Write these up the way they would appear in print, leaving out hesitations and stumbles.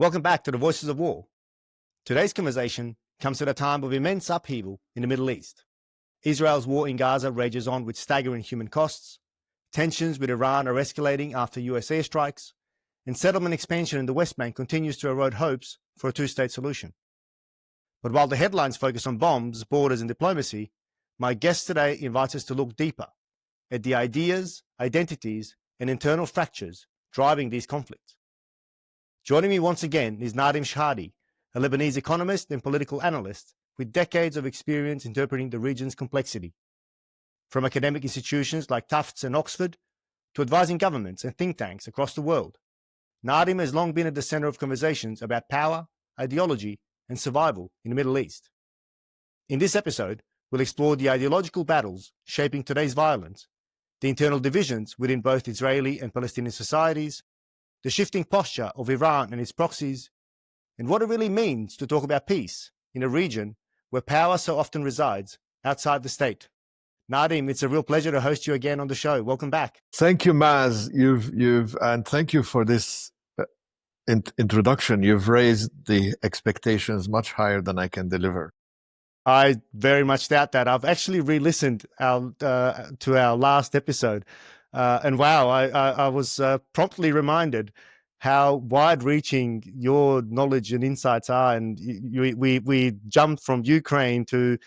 Welcome back to the Voices of War. Today's conversation comes at a time of immense upheaval in the Middle East. Israel's war in Gaza rages on with staggering human costs. Tensions with Iran are escalating after US airstrikes, and settlement expansion in the West Bank continues to erode hopes for a two-state solution. But while the headlines focus on bombs, borders, and diplomacy, my guest today invites us to look deeper at the ideas, identities, and internal fractures driving these conflicts. Joining me once again is Nadim Shehadi, a Lebanese economist and political analyst with decades of experience interpreting the region's complexity. From academic institutions like Tufts and Oxford to advising governments and think tanks across the world, Nadim has long been at the center of conversations about power, ideology, and survival in the Middle East. In this episode, we'll explore the ideological battles shaping today's violence, the internal divisions within both Israeli and Palestinian societies, the shifting posture of Iran and its proxies, and what it really means to talk about peace in a region where power so often resides outside the state. Nadim, it's a real pleasure to host you again on the show. Welcome back. Thank you, Maz. And thank you for this introduction. You've raised the expectations much higher than I can deliver. I very much doubt that. I've actually re-listened to our last episode. And wow, I was promptly reminded how wide-reaching your knowledge and insights are. And we jumped from Ukraine to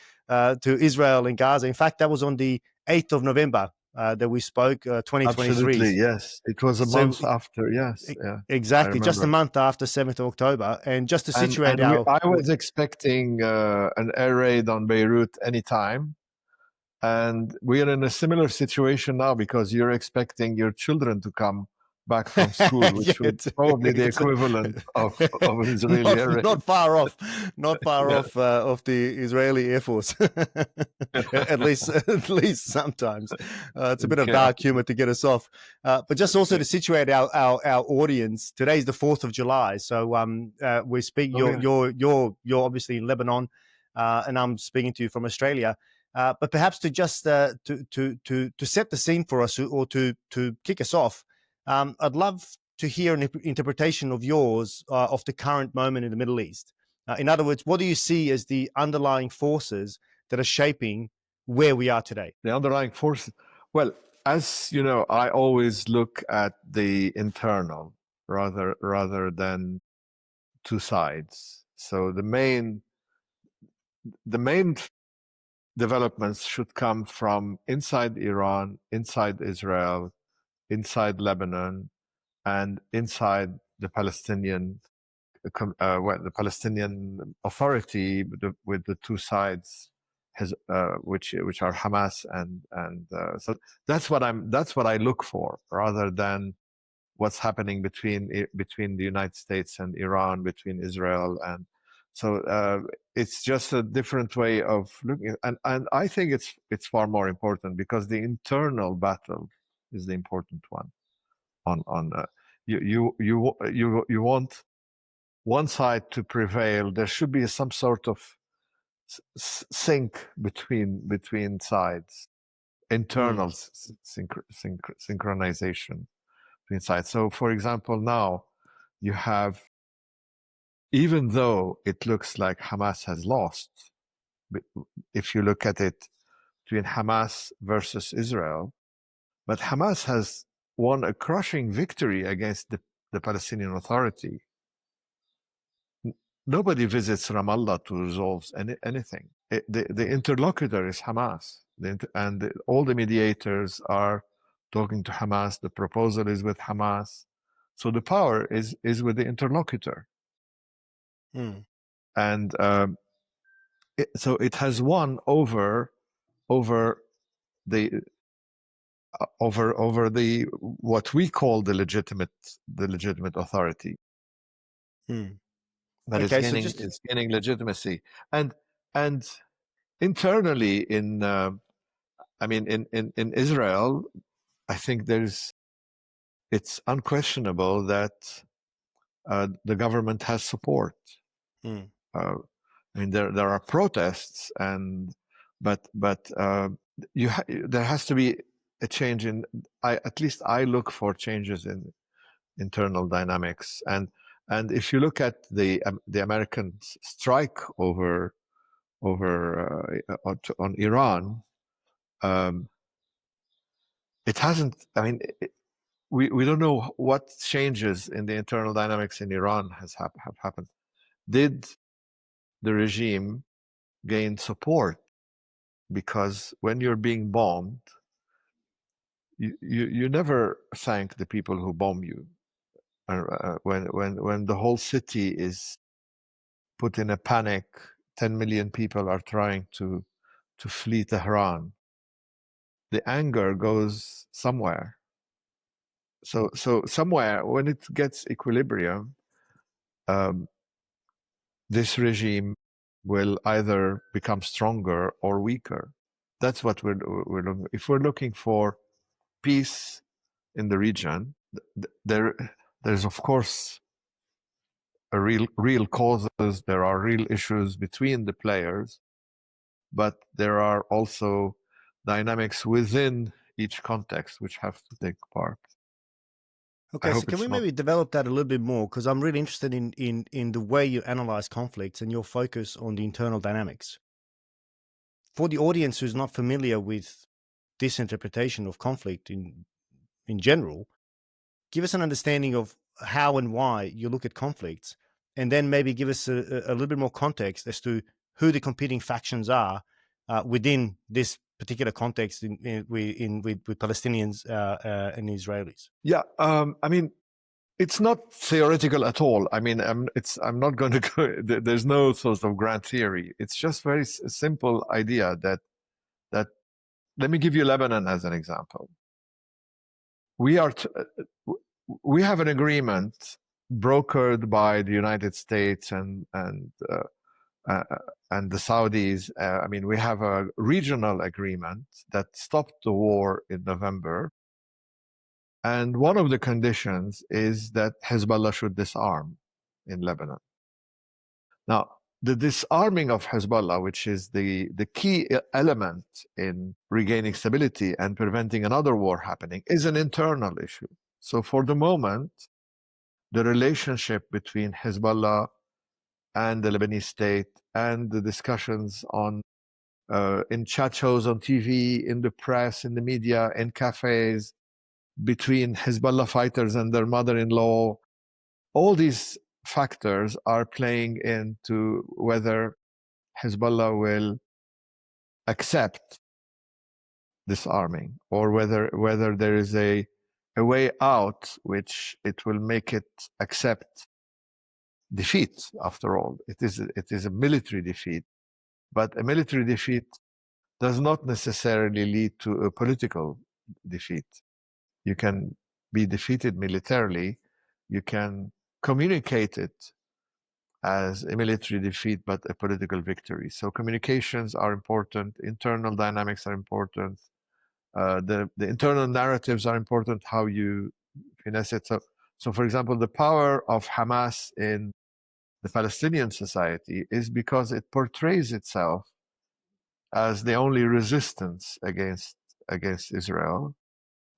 Israel and Gaza. In fact, that was on the 8th of November that we spoke, 2023. Absolutely, yes. It was a month after, yes. Yeah, exactly, just a month after 7th of October. And just to situate I was expecting an air raid on Beirut anytime. And we are in a similar situation now because you're expecting your children to come back from school, which would probably the equivalent of an Israeli air raid. Not far off of the Israeli Air Force. at least sometimes. It's a bit of dark humor to get us off. But just also to situate our audience, today is the 4th of July. So we speak. You're obviously in Lebanon, and I'm speaking to you from Australia. But perhaps to just to set the scene for us, or to kick us off, I'd love to hear an interpretation of yours of the current moment in the Middle East. In other words, what do you see as the underlying forces that are shaping where we are today? The underlying forces. Well, as you know, I always look at the internal rather than two sides. So the main developments should come from inside Iran, inside Israel, inside Lebanon, and inside the Palestinian Authority with the two sides, which are Hamas and so that's what I look for, rather than what's happening between the United States and Iran, between Israel and. So it's just a different way of looking, and I think it's far more important because the internal battle is the important one. You want one side to prevail. There should be some sort of sync between sides, internal synchronization between sides. So, for example, now you have. Even though it looks like Hamas has lost, if you look at it between Hamas versus Israel, but Hamas has won a crushing victory against the Palestinian Authority. Nobody visits Ramallah to resolve anything. The interlocutor is Hamas, and all the mediators are talking to Hamas. The proposal is with Hamas. So the power is with the interlocutor. And so it has won over the what we call the legitimate authority. But it's gaining legitimacy, and internally in Israel, I think it's unquestionable that the government has support. There are protests, but there has to be a change in. At least I look for changes in internal dynamics, and And if you look at the American strike on Iran, it hasn't. I mean, we don't know what changes in the internal dynamics in Iran have happened. Did the regime gain support? Because when you're being bombed, you never thank the people who bomb you. When the whole city is put in a panic, 10 million people are trying to flee Tehran. The anger goes somewhere. So somewhere when it gets equilibrium, this regime will either become stronger or weaker. That's what we're looking. If we're looking for peace in the region, there's of course a real causes. There are real issues between the players, but there are also dynamics within each context which have to take part. Okay, so can we maybe develop that a little bit more? Because I'm really interested in the way you analyze conflicts and your focus on the internal dynamics. For the audience who's not familiar with this interpretation of conflict in general, give us an understanding of how and why you look at conflicts, and then maybe give us a little bit more context as to who the competing factions are within this particular context with Palestinians and Israelis. Yeah, I mean, it's not theoretical at all. I mean, I'm not going to go. There's no sort of grand theory. It's just very simple idea that let me give you Lebanon as an example. We have an agreement brokered by the United States and the Saudis. I mean, we have a regional agreement that stopped the war in November. And one of the conditions is that Hezbollah should disarm in Lebanon. Now, the disarming of Hezbollah, which is the key element in regaining stability and preventing another war happening, is an internal issue. So for the moment, the relationship between Hezbollah and the Lebanese state and the discussions on in chat shows on TV, in the press, in the media, in cafes, between Hezbollah fighters and their mother-in-law, all these factors are playing into whether Hezbollah will accept disarming or whether there is a way out which it will make it accept defeat. After all, it is a military defeat, but a military defeat does not necessarily lead to a political defeat. You can be defeated militarily, you can communicate it as a military defeat, but a political victory. So communications are important, internal dynamics are important, the internal narratives are important, how you finesse it. So for example, the power of Hamas in the Palestinian society is because it portrays itself as the only resistance against Israel,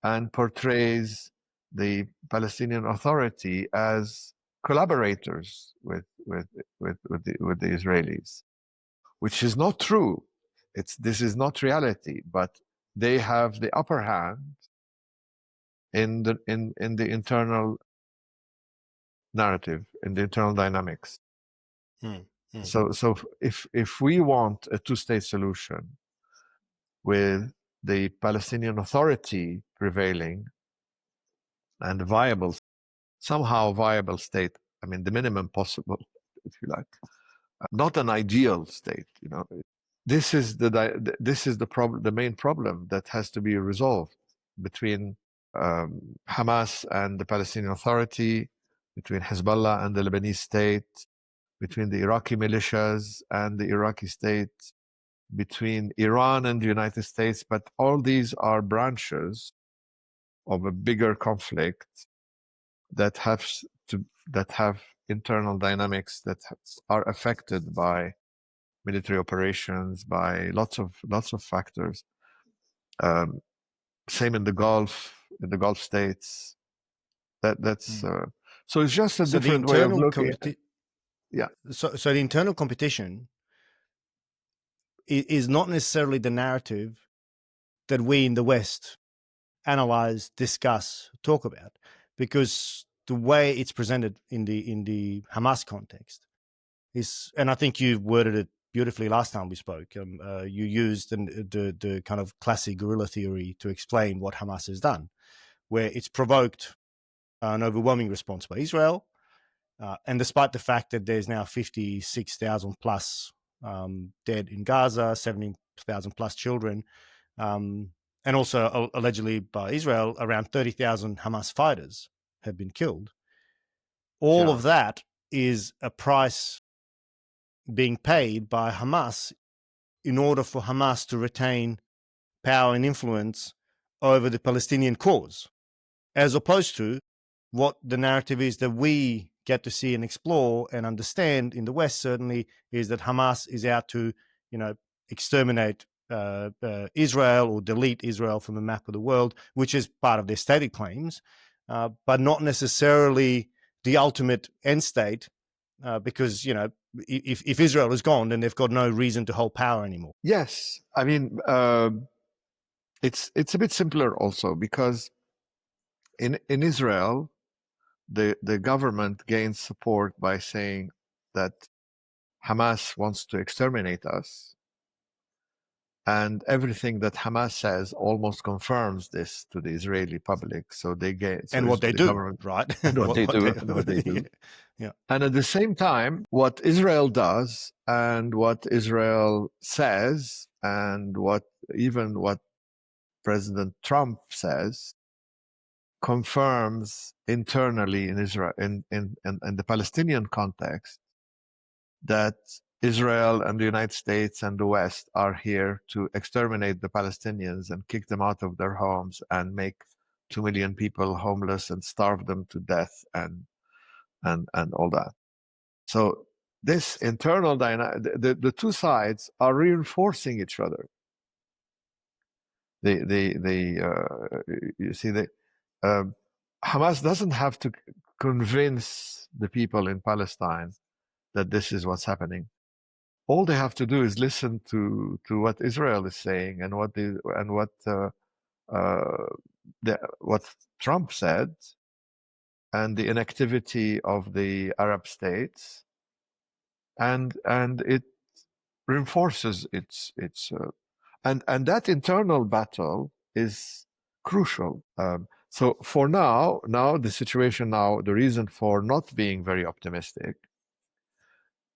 and portrays the Palestinian Authority as collaborators with the Israelis, which is not true. This is not reality, but they have the upper hand in the internal narrative, in the internal dynamics. So if we want a two-state solution with the Palestinian Authority prevailing and somehow viable state, I mean, the minimum possible, if you like, not an ideal state, you know. This is the main problem that has to be resolved between Hamas and the Palestinian Authority, between Hezbollah and the Lebanese state, between the Iraqi militias and the Iraqi state, between Iran and the United States. But all these are branches of a bigger conflict that have internal dynamics that are affected by military operations, by lots of factors. Same in the Gulf states. So it's just a So the different way of internal looking at it. Yeah. so the internal competition is not necessarily the narrative that we in the West analyze, discuss, talk about, because the way it's presented in the Hamas context is, and I think you worded it beautifully last time we spoke. You used the kind of classic guerrilla theory to explain what Hamas has done, where it's provoked an overwhelming response by Israel. And despite the fact that there's now 56,000 plus dead in Gaza, 70,000 plus children, and also allegedly by Israel, around 30,000 Hamas fighters have been killed. All Yeah. of that is a price being paid by Hamas in order for Hamas to retain power and influence over the Palestinian cause, as opposed to what the narrative is that we get to see and explore and understand in the West, certainly, is that Hamas is out to, exterminate Israel or delete Israel from the map of the world, which is part of their stated claims, but not necessarily the ultimate end state, because, if Israel is gone, then they've got no reason to hold power anymore. Yes. I mean, it's a bit simpler also because in Israel, the government gains support by saying that Hamas wants to exterminate us. And everything that Hamas says almost confirms this to the Israeli public. So they get And what they the do, government, right? and what they do, and what they do. Yeah. And at the same time, what Israel does and what Israel says and what President Trump says confirms internally in Israel, in the Palestinian context, that Israel and the United States and the West are here to exterminate the Palestinians and kick them out of their homes and make 2 million people homeless and starve them to death and all that. So this internal dynamic, the two sides are reinforcing each other. You see, Hamas doesn't have to convince the people in Palestine that this is what's happening. All they have to do is listen to what Israel is saying and what Trump said, and the inactivity of the Arab states, and it reinforces its and that internal battle is crucial. So for now, the situation now, the reason for not being very optimistic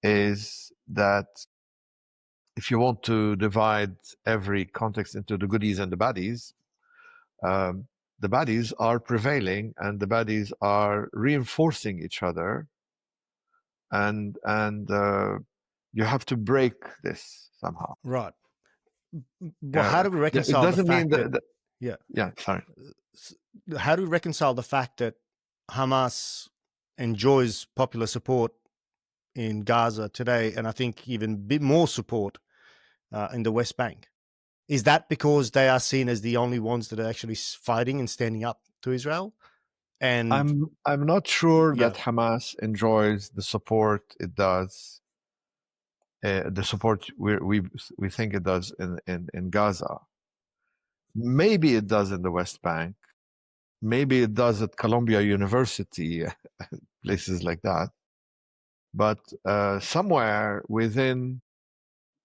is that if you want to divide every context into the goodies and the baddies, the baddies are prevailing and the baddies are reinforcing each other, and you have to break this somehow. Right. Well, how do we reconcile it doesn't the fact mean that yeah, sorry. How do we reconcile the fact that Hamas enjoys popular support in Gaza today, and I think even a bit more support in the West Bank? Is that because they are seen as the only ones that are actually fighting and standing up to Israel? And I'm not sure yeah, that Hamas enjoys the support it does, the support we think it does in Gaza. Maybe it does in the West Bank. Maybe it does at Columbia University, places like that. But somewhere within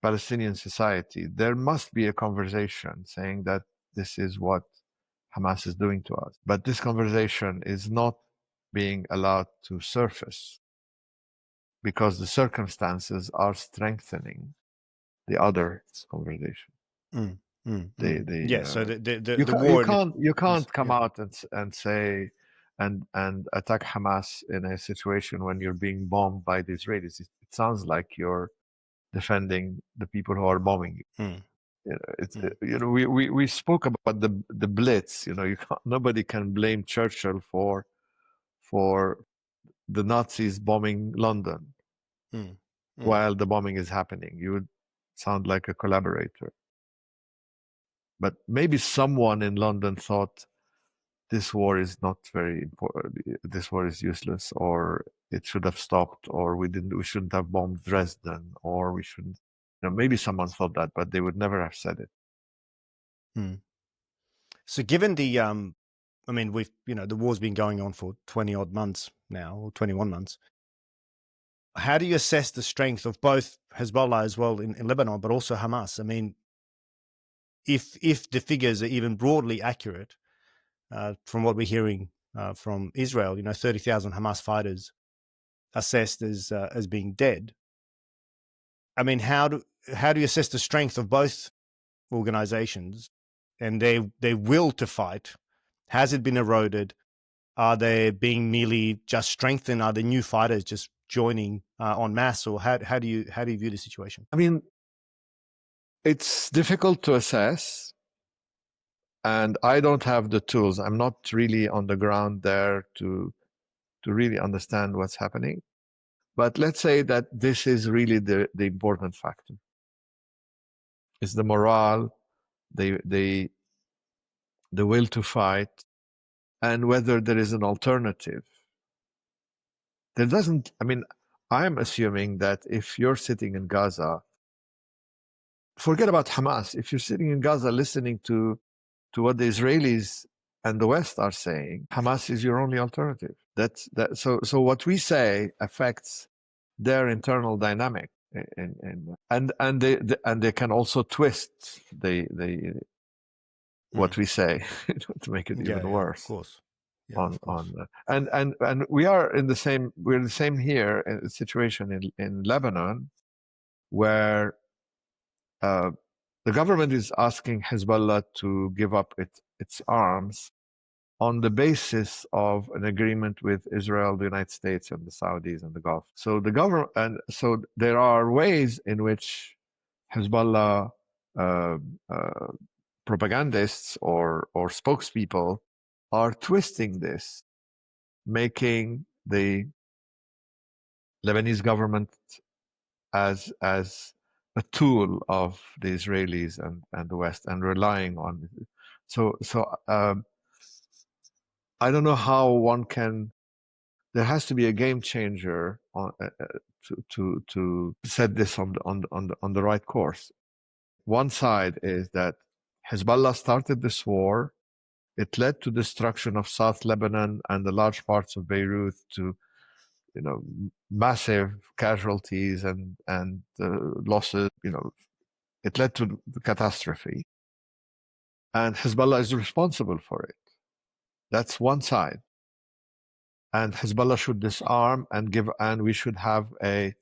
Palestinian society, there must be a conversation saying that this is what Hamas is doing to us. But this conversation is not being allowed to surface because the circumstances are strengthening the other conversation. So the You war can't come out and say and attack Hamas in a situation when you're being bombed by the Israelis. It sounds like you're defending the people who are bombing you. We spoke about the Blitz. Nobody can blame Churchill for the Nazis bombing London while the bombing is happening. You would sound like a collaborator. But maybe someone in London thought this war is not very important. This war is useless, or it should have stopped, or we shouldn't have bombed Dresden, or we shouldn't. Maybe someone thought that, but they would never have said it. So given the, I mean, the war's been going on for 20 odd months now, or 21 months. How do you assess the strength of both Hezbollah as well in Lebanon, but also Hamas? I mean, if the figures are even broadly accurate, from what we're hearing from Israel, 30,000 Hamas fighters assessed as being dead. I mean, how do you assess the strength of both organizations and their will to fight? Has it been eroded? Are they being merely just strengthened? Are the new fighters just joining en masse, or how do you view the situation? I mean, it's difficult to assess, and I don't have the tools. I'm not really on the ground there to really understand what's happening. But let's say that this is really the important factor. It's the morale, the will to fight, and whether there is an alternative. There doesn't, I mean, I'm assuming that if you're sitting in Gaza, forget about Hamas. If you're sitting in Gaza listening to what the Israelis and the West are saying, Hamas is your only alternative. So what we say affects their internal dynamic, and they can also twist what we say to make it even worse. Of course. Yeah, of course. And we're the same here in the situation in Lebanon, where the government is asking Hezbollah to give up its arms on the basis of an agreement with Israel, the United States, and the Saudis and the Gulf. So the government, and so there are ways in which Hezbollah propagandists or spokespeople are twisting this, making the Lebanese government as a tool of the Israelis and the West, and relying on it. So I don't know how one can. There has to be a game changer to set this on the right course. One side is that Hezbollah started this war. It led to destruction of South Lebanon and the large parts of Beirut, to massive casualties and losses. It led to the catastrophe, and Hezbollah is responsible for it. That's one side. And Hezbollah should disarm and we should have an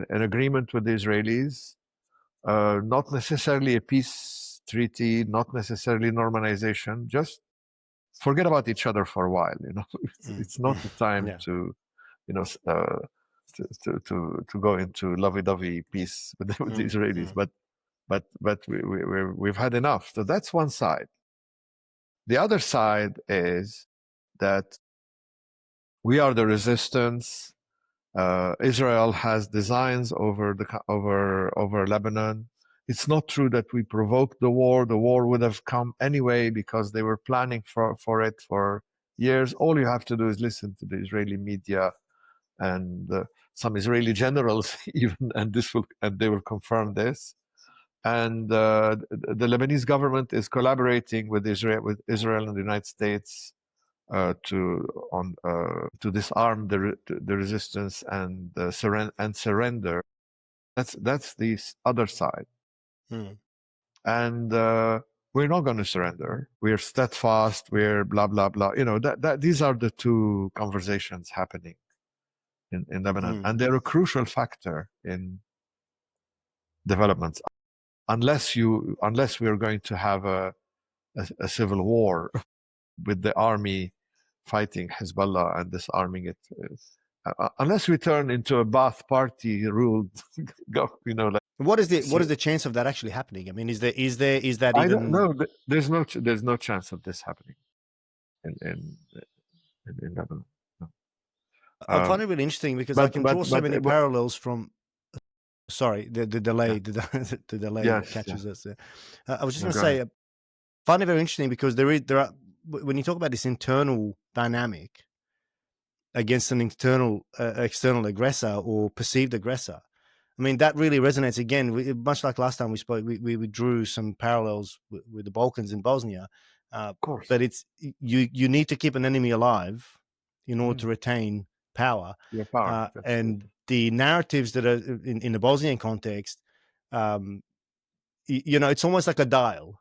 agreement with the Israelis, not necessarily a peace treaty, not necessarily normalization. Just forget about each other for a while. It's not the time to go into lovey-dovey peace with the Israelis. But we've had enough. So that's one side. The other side is that we are the resistance. Israel has designs over Lebanon. It's not true that we provoked the war. The war would have come anyway because they were planning for it for years. All you have to do is listen to the Israeli media and some Israeli generals even, and they will confirm this. And the Lebanese government is collaborating with Israel and the United States to disarm the resistance and surrender. That's the other side. And we're not going to surrender. We're steadfast. We're blah blah blah. These are the two conversations happening in Lebanon, and they're a crucial factor in developments. Unless we are going to have a civil war with the army fighting Hezbollah and disarming it, unless we turn into a Ba'ath party ruled, What is the chance of that actually happening? I mean, is that even? I don't know. There's no chance of this happening in Lebanon. No. I find it really interesting because I can draw so many parallels from. Sorry, the delay, the delay catches us. I was just going to say, I find it very interesting because there are when you talk about this internal dynamic against an external aggressor or perceived aggressor, I mean, that really resonates again. Much like last time we spoke, we drew some parallels with the Balkans in Bosnia. Of course. But it's you need to keep an enemy alive in order to retain power. Your power. And the narratives that are in the Bosnian context, it's almost like a dial.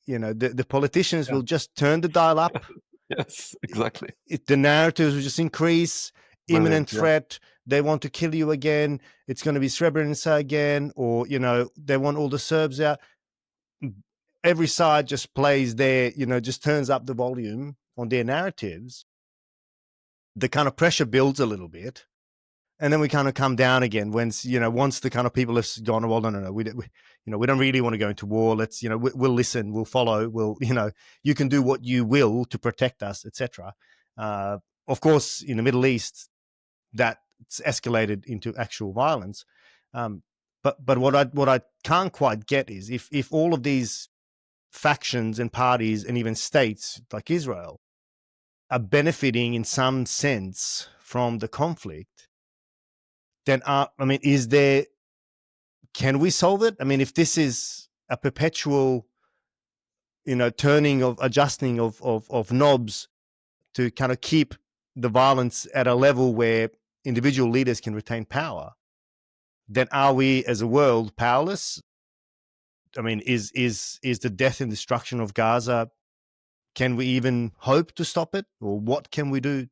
The politicians will just turn the dial up. Yes, exactly. The narratives will just increase. Imminent threat. They want to kill you again. It's going to be Srebrenica again, or they want all the Serbs out. Every side just plays their, just turns up the volume on their narratives. The kind of pressure builds a little bit, and then we kind of come down again once the kind of people have gone, well, no, we don't really want to go into war. Let's, we'll listen, we'll follow, you can do what you will to protect us, etc. Of course, in the Middle East, that's escalated into actual violence. But what I can't quite get is if all of these factions and parties and even states like Israel are benefiting in some sense from the conflict, then can we solve it? I mean, if this is a perpetual, adjusting of knobs to kind of keep the violence at a level where individual leaders can retain power, then are we as a world powerless? I mean, is the death and destruction of Gaza, can we even hope to stop it? Or what can we do,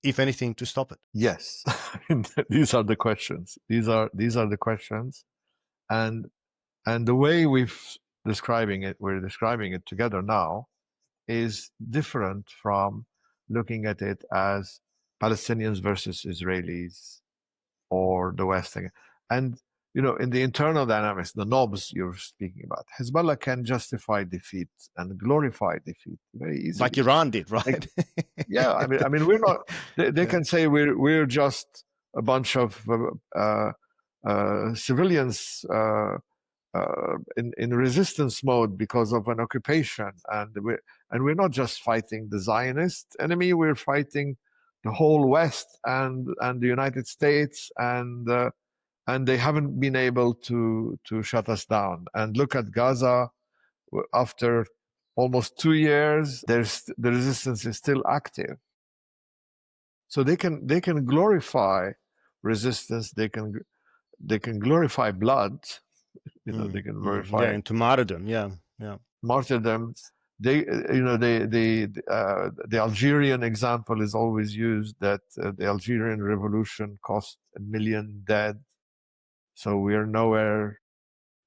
if anything, to stop it? Yes. These are the questions. These are the questions. And the way we're describing it together now is different from looking at it as Palestinians versus Israelis or the West. And, in the internal dynamics, the knobs you're speaking about, Hezbollah can justify defeat and glorify defeat very easily. Like Iran did, right? Yeah, I mean, we're not. They can say we're just a bunch of civilians in resistance mode because of an occupation, and we're not just fighting the Zionist enemy. We're fighting the whole West and the United States, and they haven't been able to shut us down. And look at Gaza. After almost 2 years, the resistance is still active. So they can glorify resistance. They can glorify blood. They can glorify into martyrdom. Martyrdom. The Algerian example is always used, that the Algerian revolution cost 1 million dead. So we are nowhere.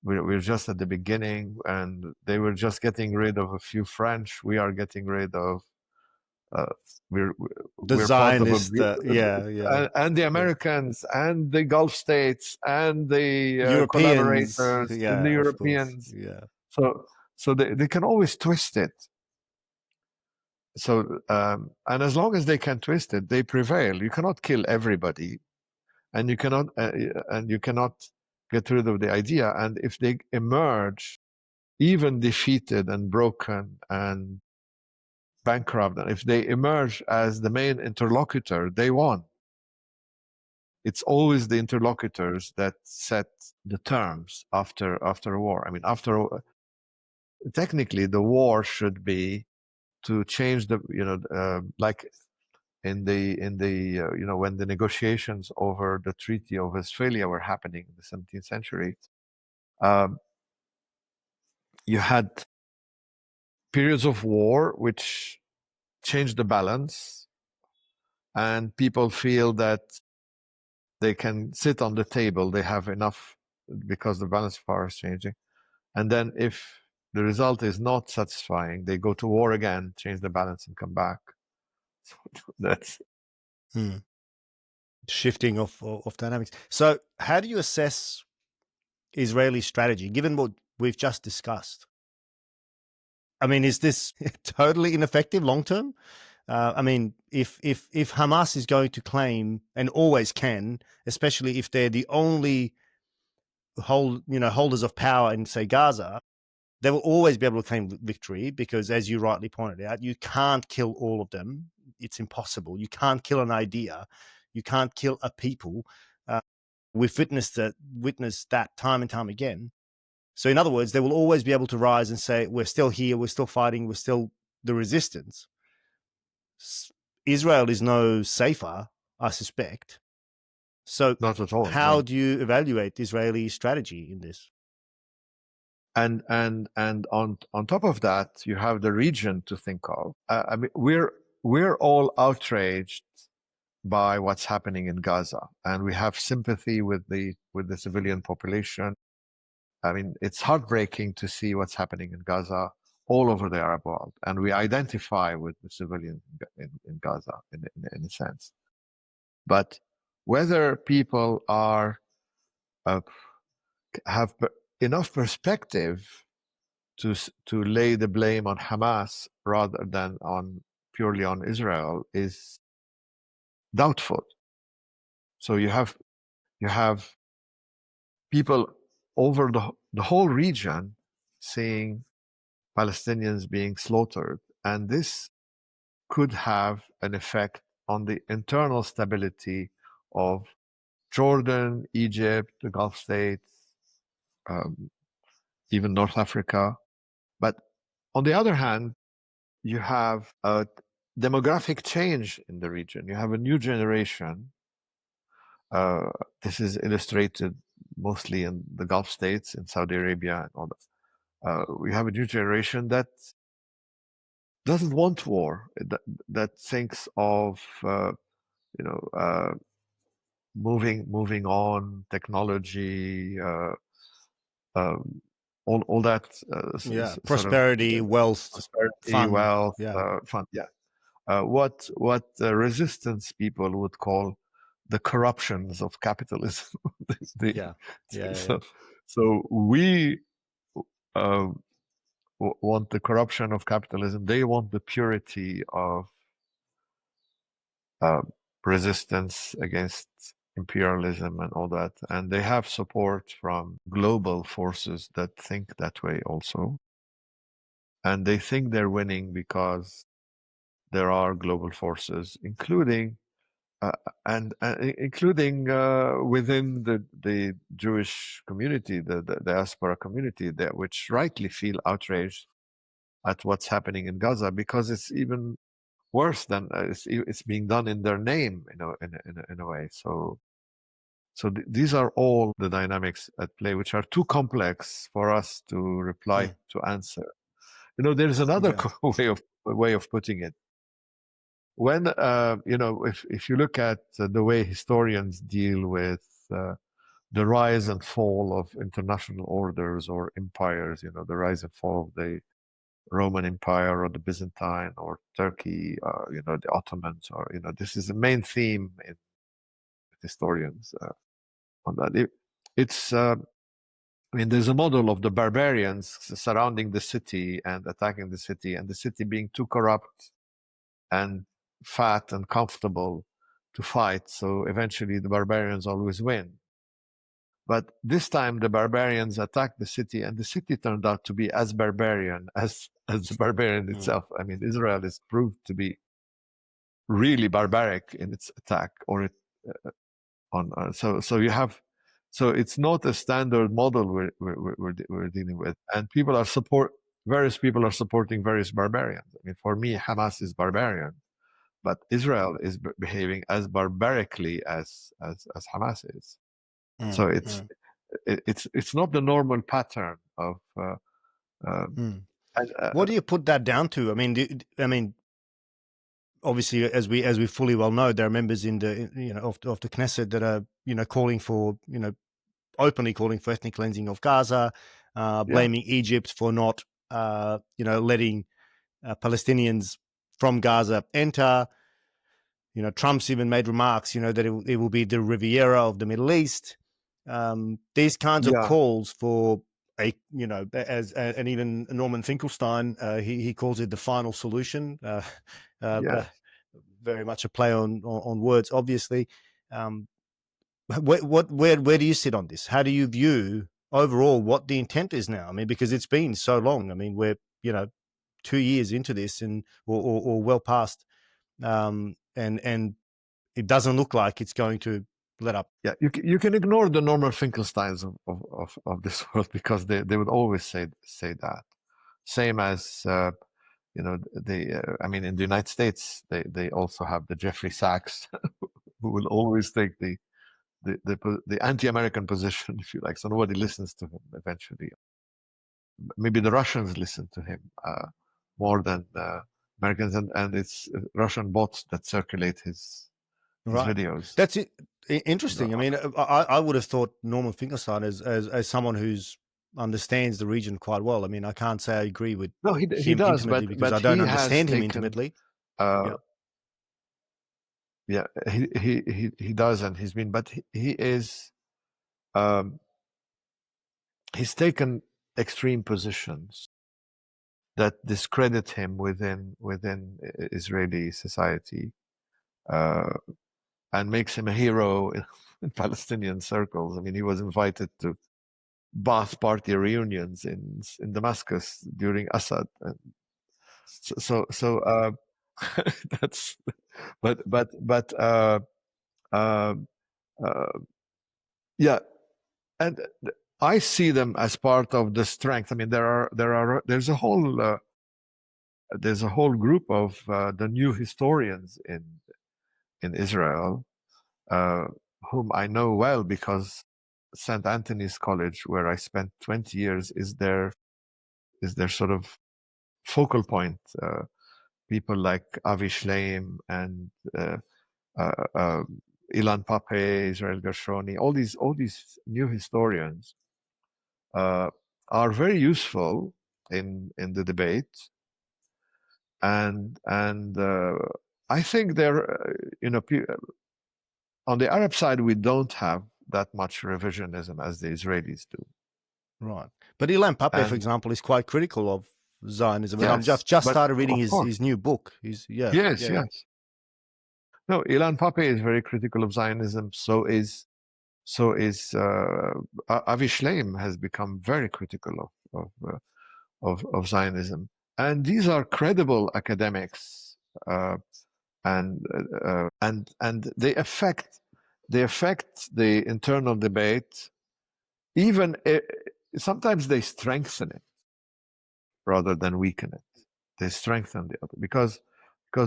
We're just at the beginning, and they were just getting rid of a few French. We are getting rid of. We're Zionist, and the Americans and the Gulf states and the Europeans, collaborators and the Europeans. Yeah. So they can always twist it. So and as long as they can twist it, they prevail. You cannot kill everybody, and you cannot get rid of the idea. And if they emerge even defeated and broken and bankrupt, and if they emerge as the main interlocutor, they won. It's always the interlocutors that set the terms after a war. I mean, technically, the war should be to change the, like in the when the negotiations over the Treaty of Westphalia were happening in the 17th century, you had periods of war which changed the balance, and people feel that they can sit on the table, they have enough because the balance of power is changing. And then if the result is not satisfying, they go to war again, change the balance, and come back. So that's shifting of dynamics. So how do you assess Israeli strategy, given what we've just discussed? I mean, is this totally ineffective long term? I mean, if Hamas is going to claim, and always can, especially if they're the only holders of power in, say, Gaza, they will always be able to claim victory because, as you rightly pointed out, you can't kill all of them. It's impossible. You can't kill an idea. You can't kill a people. We've witnessed that time and time again. So, in other words, they will always be able to rise and say, "We're still here. We're still fighting. We're still the resistance." Israel is no safer, I suspect. So, Not at all. how No. do you evaluate Israeli strategy in this? And on top of that, you have the region to think of. I mean, we're all outraged by what's happening in Gaza, and we have sympathy with the civilian population. I mean, it's heartbreaking to see what's happening in Gaza all over the Arab world, and we identify with the civilians in Gaza in a sense. But whether people are have enough perspective to lay the blame on Hamas rather than purely on Israel is doubtful. So you have people over the whole region seeing Palestinians being slaughtered, and this could have an effect on the internal stability of Jordan, Egypt, the Gulf states, even North Africa. But on the other hand, you have a demographic change in the region. You have a new generation. This is illustrated mostly in the Gulf states, in Saudi Arabia, and all that. We have a new generation that doesn't want war. That thinks of moving on, technology, all that prosperity, wealth, prosperity, fun. wealth, fun. Yeah. What resistance people would call the corruptions of capitalism. So we want the corruption of capitalism. They want the purity of resistance against imperialism and all that. And they have support from global forces that think that way also. And they think they're winning because there are global forces, including including within the Jewish community, the diaspora community, which rightly feel outraged at what's happening in Gaza, because it's even worse than it's being done in their name, in a way. So these are all the dynamics at play, which are too complex for us to reply to answer. There's another way of putting it. When if you look at the way historians deal with the rise and fall of international orders or empires, the rise and fall of the Roman Empire or the Byzantine or Turkey, the Ottomans, or this is the main theme in historians on that. It's there's a model of the barbarians surrounding the city and attacking the city, and the city being too corrupt and fat and comfortable to fight. So eventually the barbarians always win. But this time the barbarians attacked the city, and the city turned out to be as barbarian as the barbarian itself. I mean, Israel is proved to be really barbaric in its attack, or so you have. So it's not a standard model we're dealing with, and various people are supporting various barbarians. I mean, for me, Hamas is barbarian, but Israel is behaving as barbarically as Hamas is. So it's not the normal pattern of. What do you put that down to? I mean, obviously, as we fully well know, there are members in the of the Knesset that are calling for openly calling for ethnic cleansing of Gaza, blaming Egypt for not letting Palestinians from Gaza enter. Trump's even made remarks, that it will be the Riviera of the Middle East. These kinds of calls for and even Norman Finkelstein, he calls it the final solution. Very much a play on words, obviously. Where do you sit on this? How do you view overall what the intent is now. I mean, because it's been so long. I mean, we're 2 years into this, and or well past, and it doesn't look like it's going to let up. Yeah, you can ignore the Norman Finkelsteins of this world, because they would always say that. Same as I mean, in the United States, they also have the Jeffrey Sachs, who will always take the anti-American position, if you like. So nobody listens to him eventually. Maybe the Russians listen to him more than Americans, and it's Russian bots that circulate his Right. videos. That's it. Interesting. I mean, I would have thought Norman Finkelstein as someone who's understands the region quite well. I mean, I can't say I agree with he him does, intimately, because but I don't he has understand him taken, intimately. yeah, he does, and he's been, but he is, he's taken extreme positions that discredit him within Israeli society, and makes him a hero in Palestinian circles. I mean, he was invited to Ba'ath Party reunions in Damascus during Assad, and so that's, but yeah, and I see them as part of the strength. I mean, there's a whole group of the new historians in Israel, whom I know well, because St. Anthony's College, where I spent 20 years, is their sort of focal point. People like Avi Shleim and Ilan Pape, Israel Gershoni, all these new historians are very useful in the debate, and I think they're on the Arab side, we don't have that much revisionism as the Israelis do. Right. But Ilan Pape, for And example, is quite critical of Zionism. And yes, I've just but started reading of course, his new book. yes. No, Ilan Pape is very critical of Zionism. So is Avi Shleim has become very critical of Zionism, and these are credible academics, and they affect the internal debate. Even sometimes they strengthen it rather than weaken it. They strengthen the other, because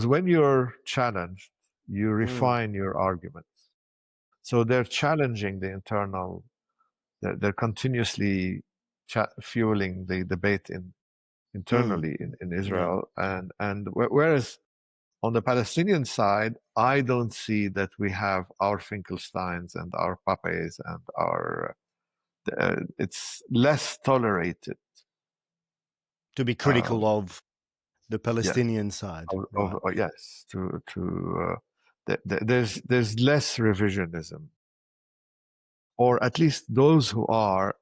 when you're challenged, you refine your arguments. So they're challenging the internal. They're continuously fueling the debate internally in Israel, and whereas on the Palestinian side, I don't see that we have our Finkelsteins and our Papes and our. It's less tolerated to be critical of the Palestinian side. Right. Yes, there's less revisionism, or at least those who are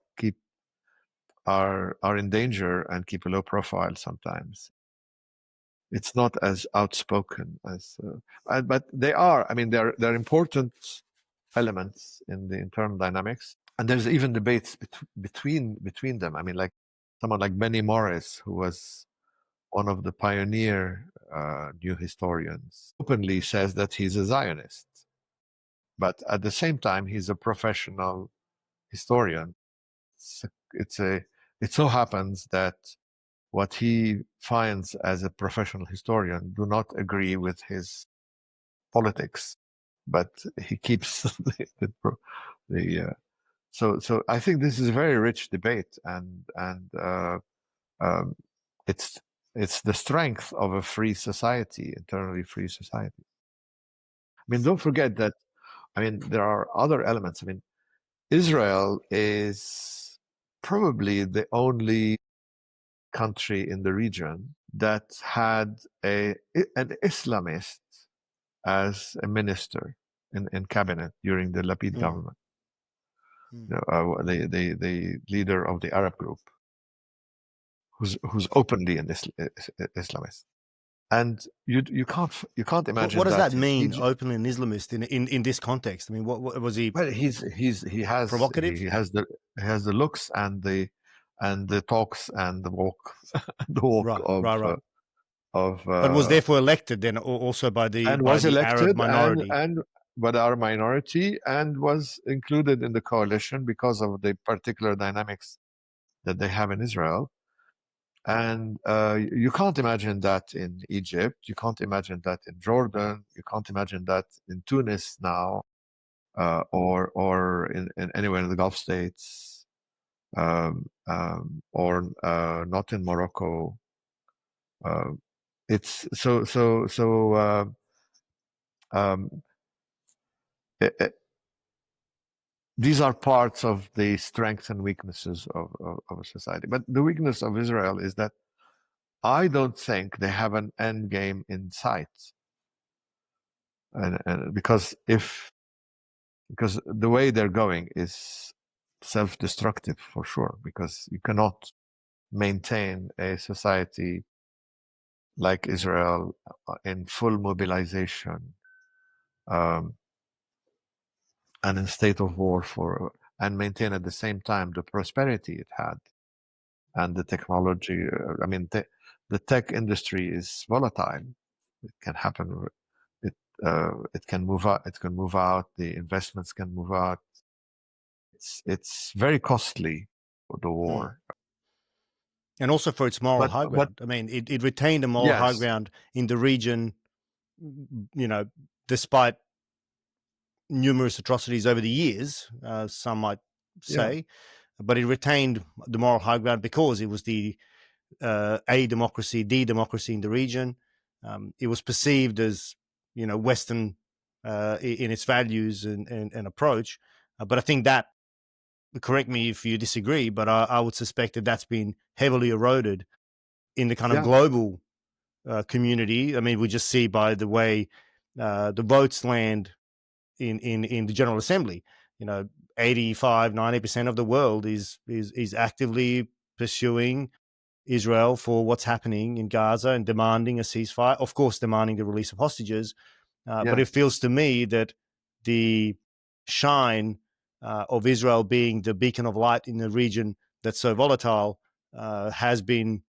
in danger and keep a low profile sometimes. It's not as outspoken as, but they are. I mean, they're important elements in the internal dynamics, and there's even debates between them. I mean, like someone like Benny Morris, who was one of the pioneer new historians, openly says that he's a Zionist, but at the same time he's a professional historian. It so happens that what he finds as a professional historian do not agree with his politics, but he keeps so I think this is a very rich debate, and it's the strength of a free society, internally free society. I mean, don't forget that, I mean, there are other elements. I mean, Israel is probably the only country in the region that had an Islamist as a minister in cabinet during the Lapid government. The leader of the Arab group, who's openly an Islamist, and you can't imagine. What does that mean, openly an Islamist in this context? I mean, what was he? Well, he has provocative. He has the He has the looks and the talks and the walk, the walk Right. of But was therefore elected then also by and was the Arab elected minority. and but our minority, and was included in the coalition because of the particular dynamics that they have in Israel. And you can't imagine that in Egypt. You can't imagine that in Jordan. You can't imagine that in Tunis now, or in anywhere in the Gulf states, or not in Morocco. It's um, it, these are parts of the strengths and weaknesses of a society. But the weakness of Israel is that I don't think they have an end game in sight. And because the way they're going is self-destructive for sure, because you cannot maintain a society like Israel in full mobilization, um, and in state of war and maintain at the same time the prosperity it had and the technology. I mean, the tech industry is volatile. It can happen. It can move out. It can move out. The investments can move out. It's very costly for the war. And also for its moral high But ground. I mean, it retained a moral high yes, ground in the region, despite numerous atrocities over the years, some might yeah, say, but it retained the moral high ground because it was the the democracy in the region. It was perceived as Western in its values and approach. But I think that, correct me if you disagree, but I would suspect that that's been heavily eroded in the kind of yeah, global community. I mean, we just see by the way the votes land in the General Assembly. 85, 90% of the world is actively pursuing Israel for what's happening in Gaza and demanding a ceasefire, of course, demanding the release of hostages. But yeah. it feels to me that the shine of Israel being the beacon of light in a region that's so volatile has been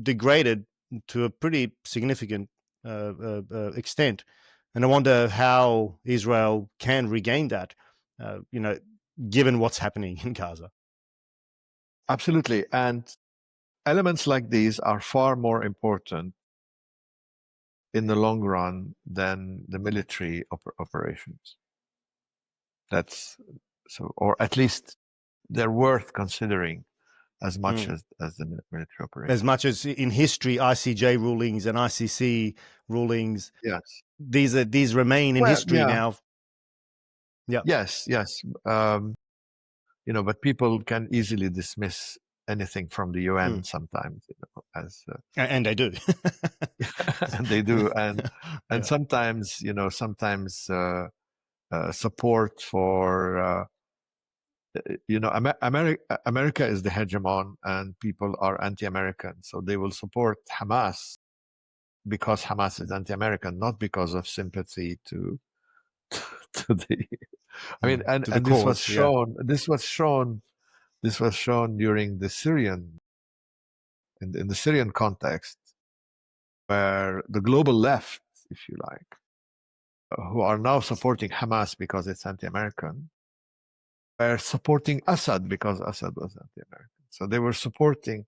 degraded to a pretty significant extent. And I wonder how Israel can regain that, given what's happening in Gaza. Absolutely. And elements like these are far more important in the long run than the military operations. That's so, or at least they're worth considering as much Mm. as the military As operations. much as in history, ICJ rulings and ICC rulings, Yes. these remain in Well, history yeah. now. Yeah, Yes. But people can easily dismiss anything from the UN mm. sometimes, as And they do. and they do, and Yeah. sometimes, support for America is the hegemon, and people are anti-American, so they will support Hamas because Hamas is anti-American, not because of sympathy to to the. I mean, and To the this was cause. Yeah. shown. This was shown during the Syrian in the Syrian context, where the global left, if you like, who are now supporting Hamas because it's anti-American, were supporting Assad because Assad was anti-American. So they were supporting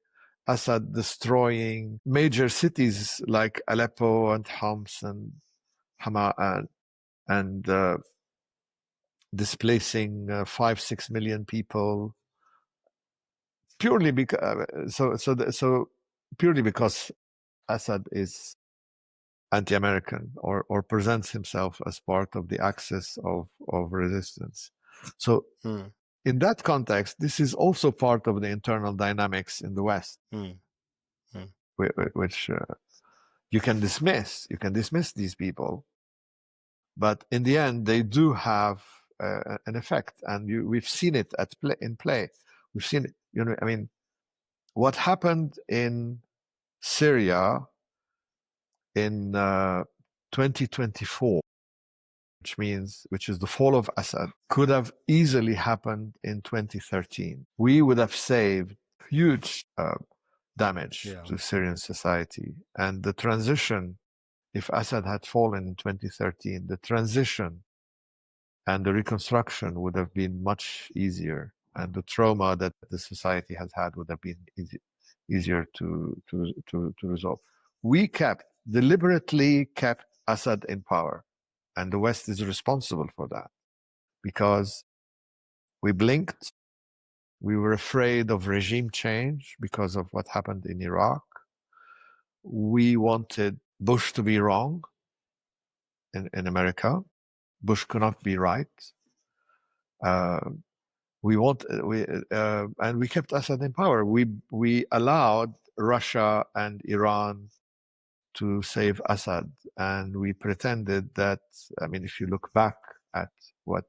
Assad destroying major cities like Aleppo and Homs and Hama and displacing 5-6 million people purely because purely because Assad is anti-American or presents himself as part of the axis of resistance. So Mm. in that context, this is also part of the internal dynamics in the West, Mm. Mm. which you can dismiss. You can dismiss these people, but in the end, they do have an effect, and we've seen it in play. We've seen it. I mean, what happened in Syria in 2024, which is the fall of Assad, could have easily happened in 2013. We would have saved huge damage to Syrian society. And the transition, if Assad had fallen in 2013, the transition and the reconstruction would have been much easier. And the trauma that the society has had would have been easier to resolve. We deliberately kept Assad in power. And the West is responsible for that because we blinked. We were afraid of regime change because of what happened in Iraq. We wanted Bush to be wrong in America. Bush could not be right. And we kept Assad in power. We allowed Russia and Iran to save Assad, and we pretended that. I mean, if you look back at what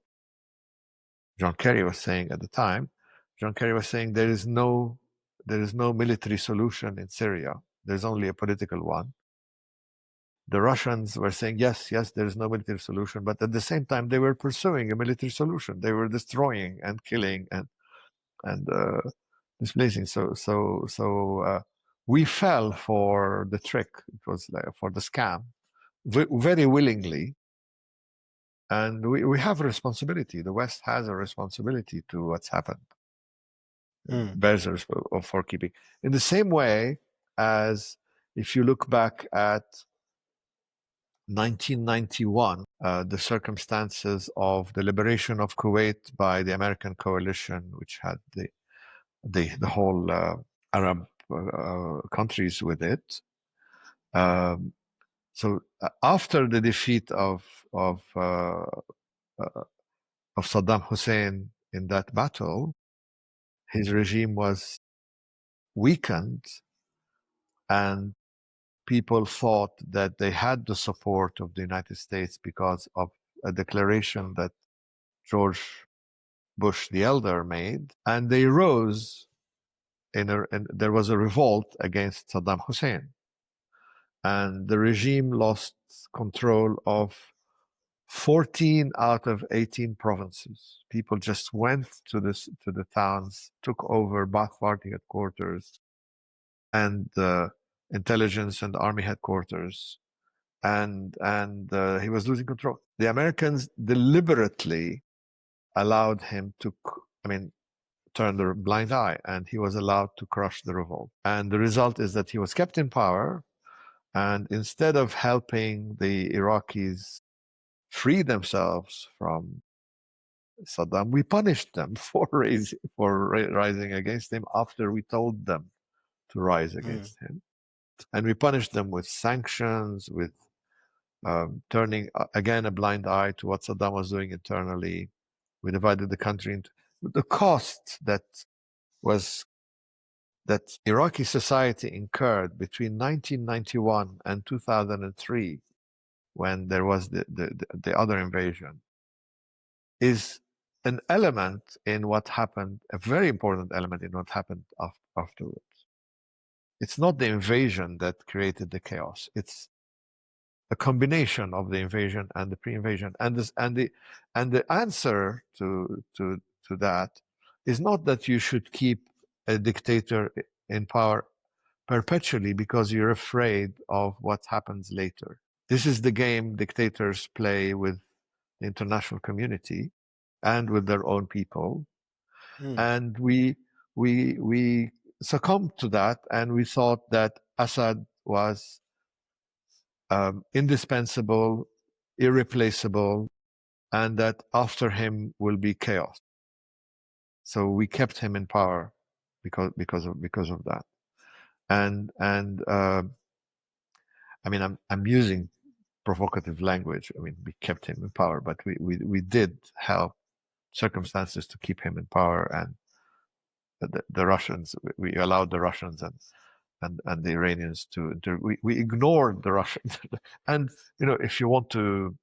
John Kerry was saying at the time, John Kerry was saying there is no military solution in Syria. There's only a political one. The Russians were saying, yes, there is no military solution, but at the same time, they were pursuing a military solution. They were destroying and killing and displacing. So we fell for the trick. It was like for the scam, very willingly. And we have a responsibility. The West has a responsibility to what's happened. Bears for keeping. In the same way as if you look back at 1991, the circumstances of the liberation of Kuwait by the American coalition, which had the whole Arab countries with it. So after the defeat of Saddam Hussein in that battle, his regime was weakened, and people thought that they had the support of the United States because of a declaration that George Bush the Elder made, and they rose and there was a revolt against Saddam Hussein, and the regime lost control of 14 out of 18 provinces. People just went to the towns, took over Ba'ath Party headquarters and intelligence and army headquarters, and he was losing control. The Americans deliberately allowed him to, turn the blind eye, and he was allowed to crush the revolt. And the result is that he was kept in power, and instead of helping the Iraqis free themselves from Saddam, we punished them for rising against him after we told them to rise against him. And we punished them with sanctions, with turning again a blind eye to what Saddam was doing internally. We divided the country into the cost that Iraqi society incurred between 1991 and 2003, when there was the other invasion, is an element in what happened, a very important element in what happened afterwards. It's not the invasion that created the chaos. It's a combination of the invasion and the pre-invasion. And the answer to that is not that you should keep a dictator in power perpetually because you're afraid of what happens later. This is the game dictators play with the international community and with their own people. And we succumbed to that, and we thought that Assad was indispensable, irreplaceable, and that after him will be chaos. So we kept him in power because of that. And I'm using provocative language. We kept him in power, but we did help circumstances to keep him in power, and the Russians, we allowed the Russians and the Iranians we ignored the Russians. And if you want to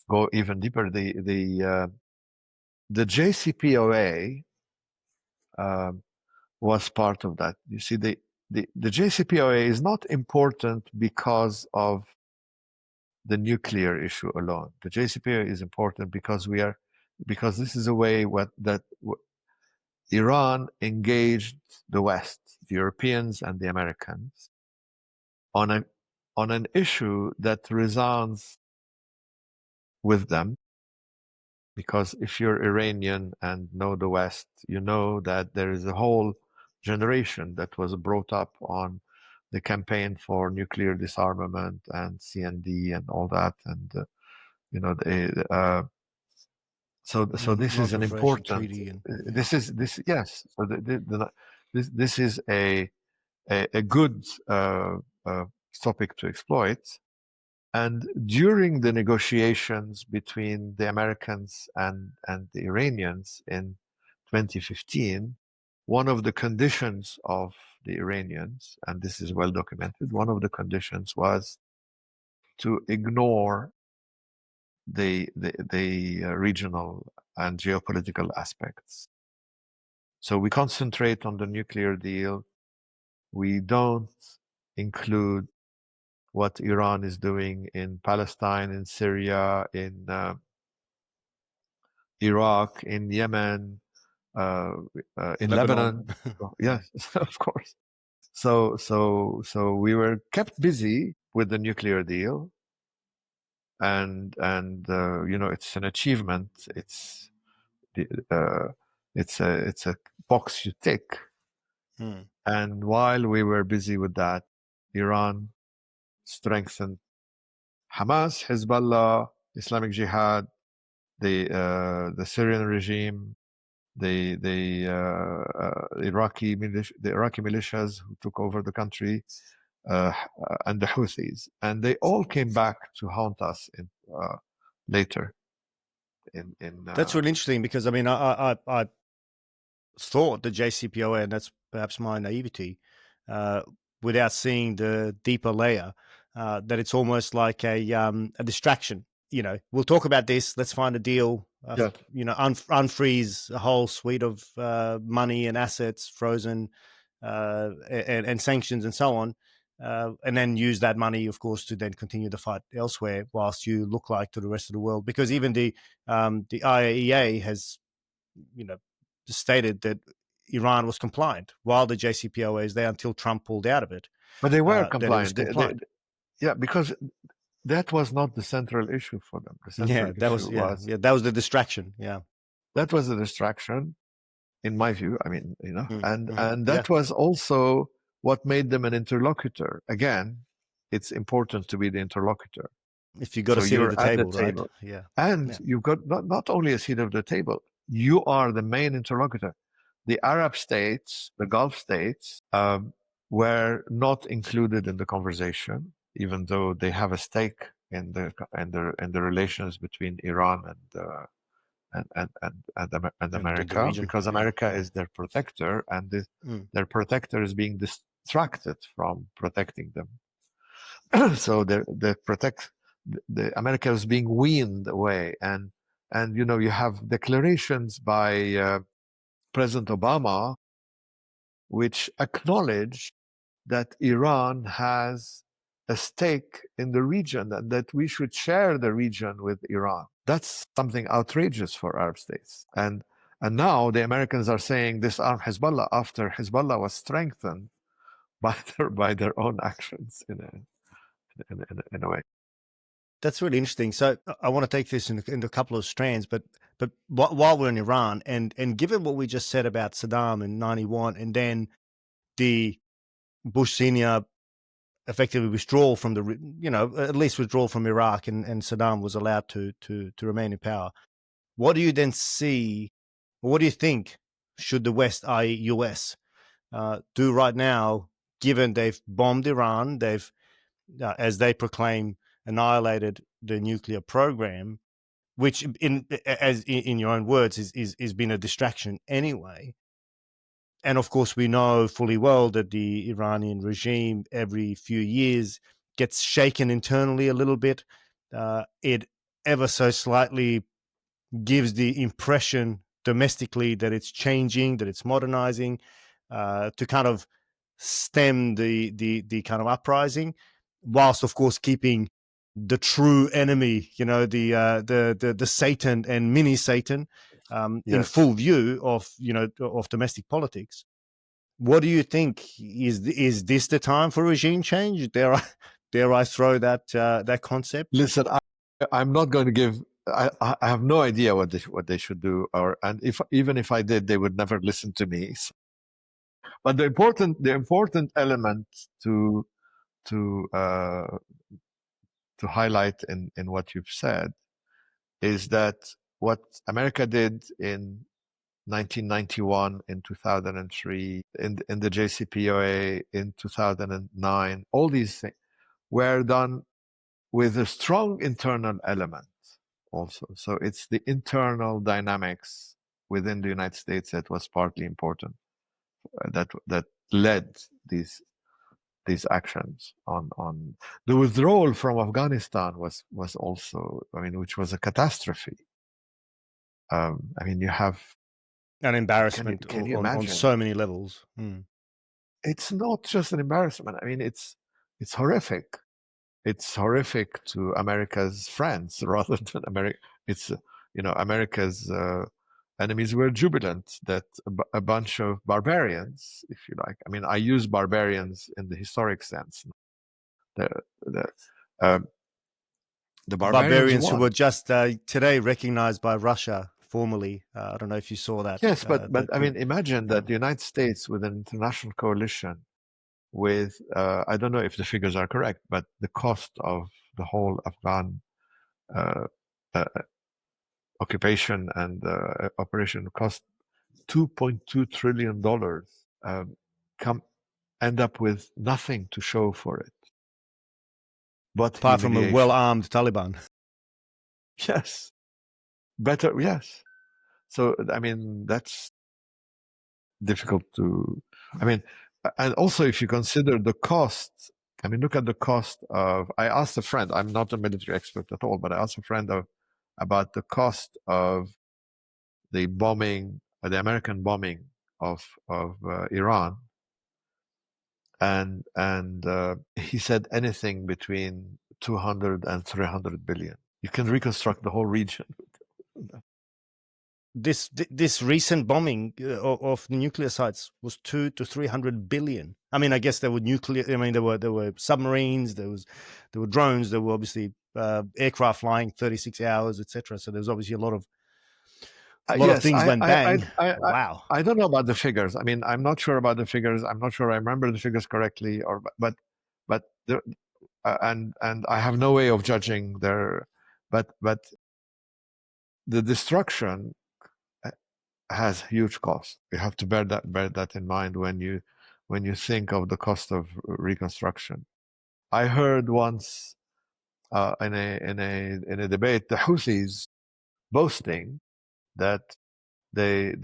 go even deeper, the JCPOA was part of that. You see, the JCPOA is not important because of the nuclear issue alone. The JCPOA is important because this is a way that Iran engaged the West, the Europeans and the Americans, on an issue that resounds with them. Because if you're Iranian and know the West, you know that there is a whole generation that was brought up on the campaign for nuclear disarmament and CND and all that, and so this is an Non-proliferation important. treaty and This is this yes. So this is a good topic to exploit. And during the negotiations between the Americans and the Iranians in 2015, one of the conditions of the Iranians, and this is well documented, one of the conditions was to ignore the regional and geopolitical aspects. So we concentrate on the nuclear deal. We don't include what Iran is doing in Palestine, in Syria, in Iraq, in Yemen, in Lebanon. Yes, of course. So we were kept busy with the nuclear deal, and it's an achievement. It's a box you tick. And while we were busy with that, Iran strengthened Hamas, Hezbollah, Islamic Jihad, the Syrian regime, the Iraqi militias who took over the country, and the Houthis, and they all came back to haunt us later. That's really interesting because I mean I thought the JCPOA, and that's perhaps my naivety, without seeing the deeper layer, that it's almost like a distraction. We'll talk about this. Let's find a deal. Yeah. Unfreeze a whole suite of money and assets frozen, and sanctions and so on, and then use that money, of course, to then continue the fight elsewhere, whilst you look like to the rest of the world. Because even the IAEA has, stated that Iran was compliant while the JCPOA is there until Trump pulled out of it. But they were That it was compliant. compliant. Because that was not the central issue for them. The central that was that was the distraction. Yeah, that was the distraction, in my view. I mean, and that was also what made them an interlocutor. Again, it's important to be the interlocutor. If you got a seat at the table, right? Yeah, and you've got not only a seat at the table, you are the main interlocutor. The Arab states, the Gulf states, were not included in the conversation, even though they have a stake in the relations between Iran and America, because America is their protector, and their protector is being distracted from protecting them. So the America is being weaned away, and you have declarations by President Obama which acknowledge that Iran has a stake in the region, and that we should share the region with Iran. That's something outrageous for Arab states. And now the Americans are saying disarm Hezbollah after Hezbollah was strengthened by their own actions in a way. That's really interesting. So I want to take this into a couple of strands, but while we're in Iran, and given what we just said about Saddam in '91, and then the Bush Senior effectively withdrawal from at least withdrawal from Iraq, and Saddam was allowed to remain in power. What do you then see, or what do you think should the West, i.e. US, do right now, given they've bombed Iran, they've, as they proclaim, annihilated the nuclear program, which in your own words is been a distraction anyway. And of course, we know fully well that the Iranian regime every few years gets shaken internally a little bit. It ever so slightly gives the impression domestically that it's changing, that it's modernizing, to kind of stem the kind of uprising, whilst of course keeping the true enemy, the Satan and mini Satan, in Yes. full view of of domestic politics. What do you think? Is this the time for regime change? Dare I throw that concept? Listen, I'm not going to give. I have no idea what they should do, and even if I did, they would never listen to me. But the important element to to uh, to highlight in what you've said is that what America did in 1991, in 2003, in the JCPOA, in 2009, all these things were done with a strong internal element also. So it's the internal dynamics within the United States that was partly important, that led these actions. On the withdrawal from Afghanistan was also, I mean, which was a catastrophe. I mean, you have An embarrassment can you on imagine? so many levels. It's not just an embarrassment. I mean, it's horrific. It's horrific to America's friends rather than America. It's America's enemies were jubilant that a bunch of barbarians, if you like. I mean, I use barbarians in the historic sense. The the um, the barbarians Barbarians who won. were just today recognized by Russia formally. I don't know if you saw that. Yes, but I mean, imagine that the United States, with an international coalition, with I don't know if the figures are correct, but the cost of the whole Afghan uh, uh, occupation and operation cost $2.2 trillion, come end up with nothing to show for it but apart from a humiliation. well-armed Taliban. Yes, better. Yes. So I mean, that's difficult to. I mean, and also if you consider the cost. I mean, look at the cost of. I asked a friend. I'm not a military expert at all, but I asked a friend about the cost of the bombing, the American bombing of Iran, and he said anything between 200 and 300 billion. You can reconstruct the whole region. This recent bombing of the nuclear sites was 200 to 300 billion. I mean, I guess there were nuclear. I mean, there were submarines. There were drones. There were obviously aircraft flying 36 hours, etc. So there's obviously a lot of Yes, things went bang. Wow. I don't know about the figures. I mean, I'm not sure about the figures. I'm not sure I remember the figures correctly, but there, and I have no way of judging their, but the destruction has huge cost. You have to bear that in mind when you think of the cost of reconstruction. I heard once in a debate the Houthis boasting that they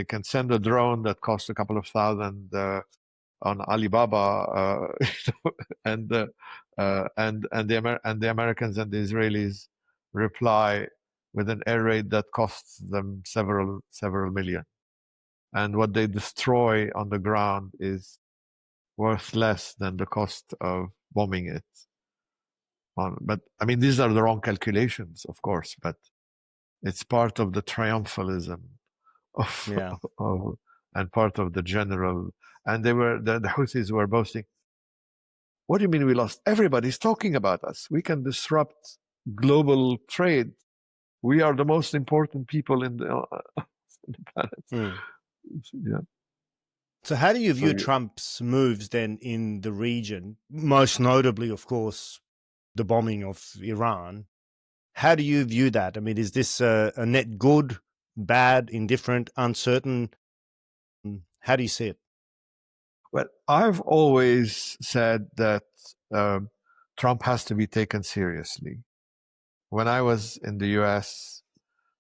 can send a drone that costs a couple of thousand on Alibaba, and the Americans and the Israelis reply with an air raid that costs them several million, and what they destroy on the ground is worth less than the cost of bombing it. But I mean, these are the wrong calculations, of course, but it's part of the triumphalism of, Yeah. of and part of the general. And the Houthis were boasting, what do you mean we lost? Everybody's talking about us. We can disrupt global trade. We are the most important people in the planet. Mm. Yeah. So how do you So view Trump's moves then in the region? Most notably, of course, the bombing of Iran. How do you view that? I mean, is this a net good, bad, indifferent, uncertain? How do you see it? well, I've always said that Trump has to be taken seriously. When I was in the U.S.,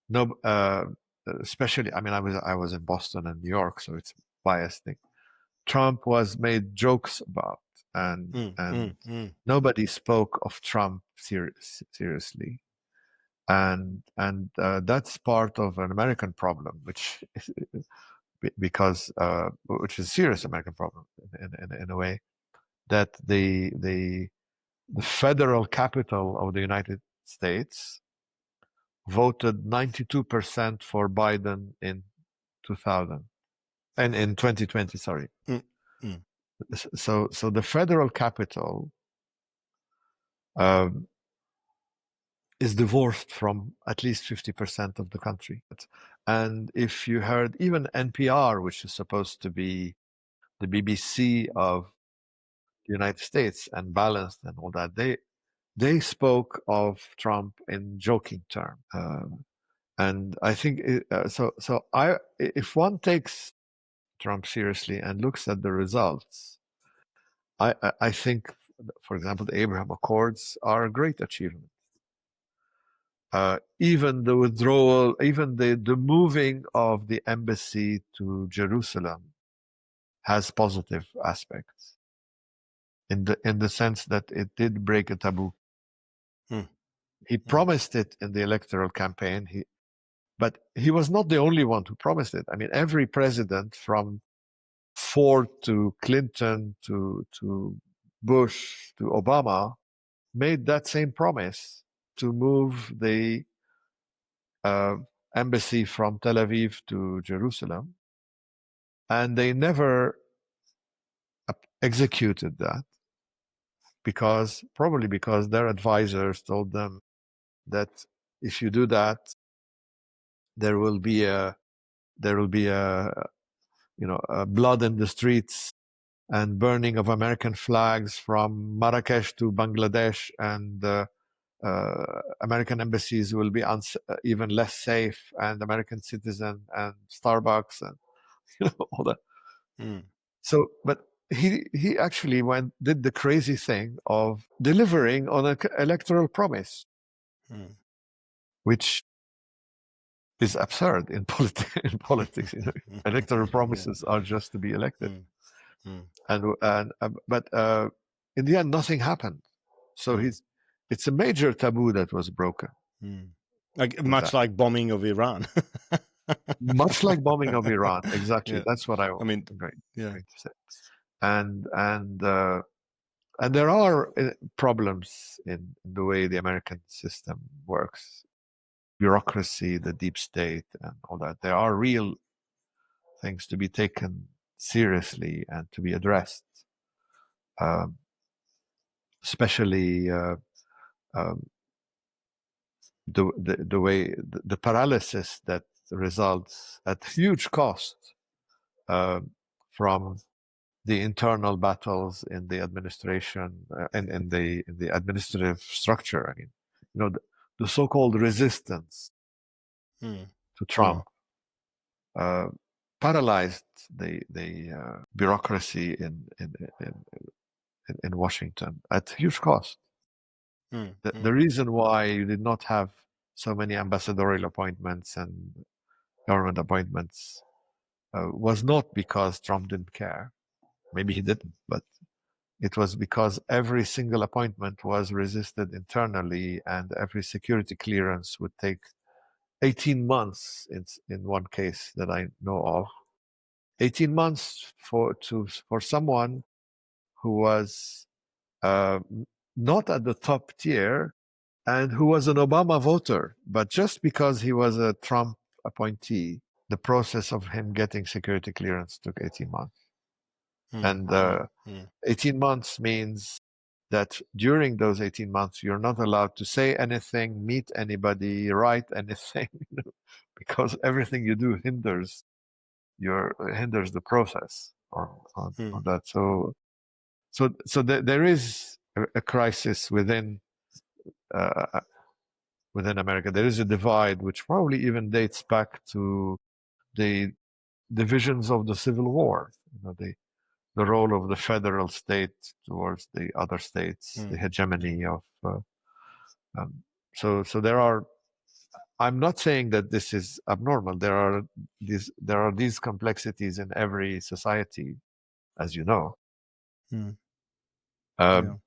no, especially, I mean, I was in Boston and New York, so it's a biased thing. Trump was made jokes about, and nobody spoke of Trump seriously, and that's part of an American problem, which because which is a serious American problem in a way, that the the federal capital of the United States voted 92% for Biden in 2000 and in 2020. Sorry. Mm. Mm. So the federal capital is divorced from at least 50% of the country. And if you heard even NPR, which is supposed to be the BBC of the United States and balanced and all that, they spoke of Trump in joking terms. And I think if one takes Trump seriously and looks at the results, I think, for example, the Abraham Accords are a great achievement. Even the withdrawal, even the moving of the embassy to Jerusalem has positive aspects in the sense that it did break a taboo. He promised it in the electoral campaign, but he was not the only one who promised it. I mean, every president from Ford to Clinton to Bush to Obama made that same promise to move the embassy from Tel Aviv to Jerusalem, and they never executed that probably because their advisors told them that if you do that, there will be a blood in the streets and burning of American flags from Marrakesh to Bangladesh, and American embassies will be even less safe, and American citizen and Starbucks and all that. So, but he actually did the crazy thing of delivering on an electoral promise, which is absurd in politics. Electoral promises are just to be elected, but in the end, nothing happened. So it's a major taboo that was broken. Much like bombing of Iran. Much like bombing of Iran, exactly. That's what I mean. Great to say. And there are problems in the way the American system works, bureaucracy, the deep state, and all that. There are real things to be taken seriously and to be addressed, especially the way the paralysis that results at huge cost from the internal battles in the administration and in the administrative structure. I mean, the so-called resistance to Trump paralyzed the bureaucracy in Washington at huge cost. The reason why you did not have so many ambassadorial appointments and government appointments was not because Trump didn't care. Maybe he didn't, but it was because every single appointment was resisted internally, and every security clearance would take 18 months in one case that I know of. 18 months for someone who was not at the top tier and who was an Obama voter, but just because he was a Trump appointee, the process of him getting security clearance took 18 months. And 18 months means that during those 18 months, you're not allowed to say anything, meet anybody, write anything, because everything you do hinders the process on that. So there is a crisis within America. There is a divide which probably even dates back to the divisions of the Civil War. The role of the federal state towards the other states, the hegemony of. So there are. I'm not saying that this is abnormal. There are these complexities in every society, as you know. But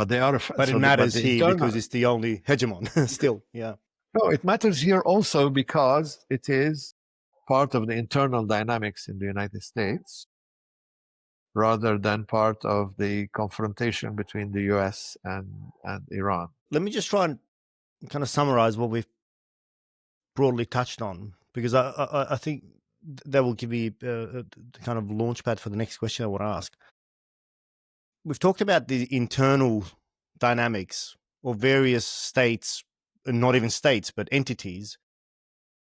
they are. But it matters here because it's the only hegemon still. Yeah. No, it matters here also because it is part of the internal dynamics in the United States. rather than part of the confrontation between the US and Iran. Let me just try and kind of summarize what we've broadly touched on, because I think that will give me the kind of launch pad for the next question I want to ask. We've talked about the internal dynamics of various states, and not even states, but entities,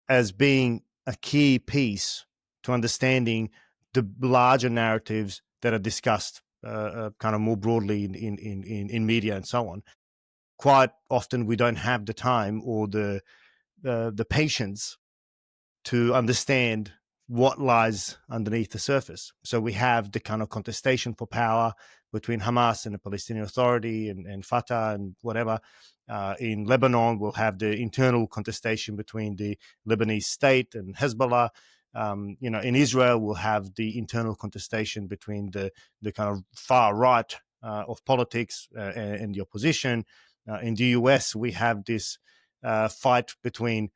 as being a key piece to understanding the larger narratives that are discussed kind of more broadly in media and so on. Quite often we don't have the time or the patience to understand what lies underneath the surface. So we have the kind of contestation for power between Hamas and the Palestinian Authority and Fatah and whatever. In Lebanon, we'll have the internal contestation between the Lebanese state and Hezbollah. In Israel, we'll have the internal contestation between the kind of far right of politics and the opposition. In the US, we have this fight between,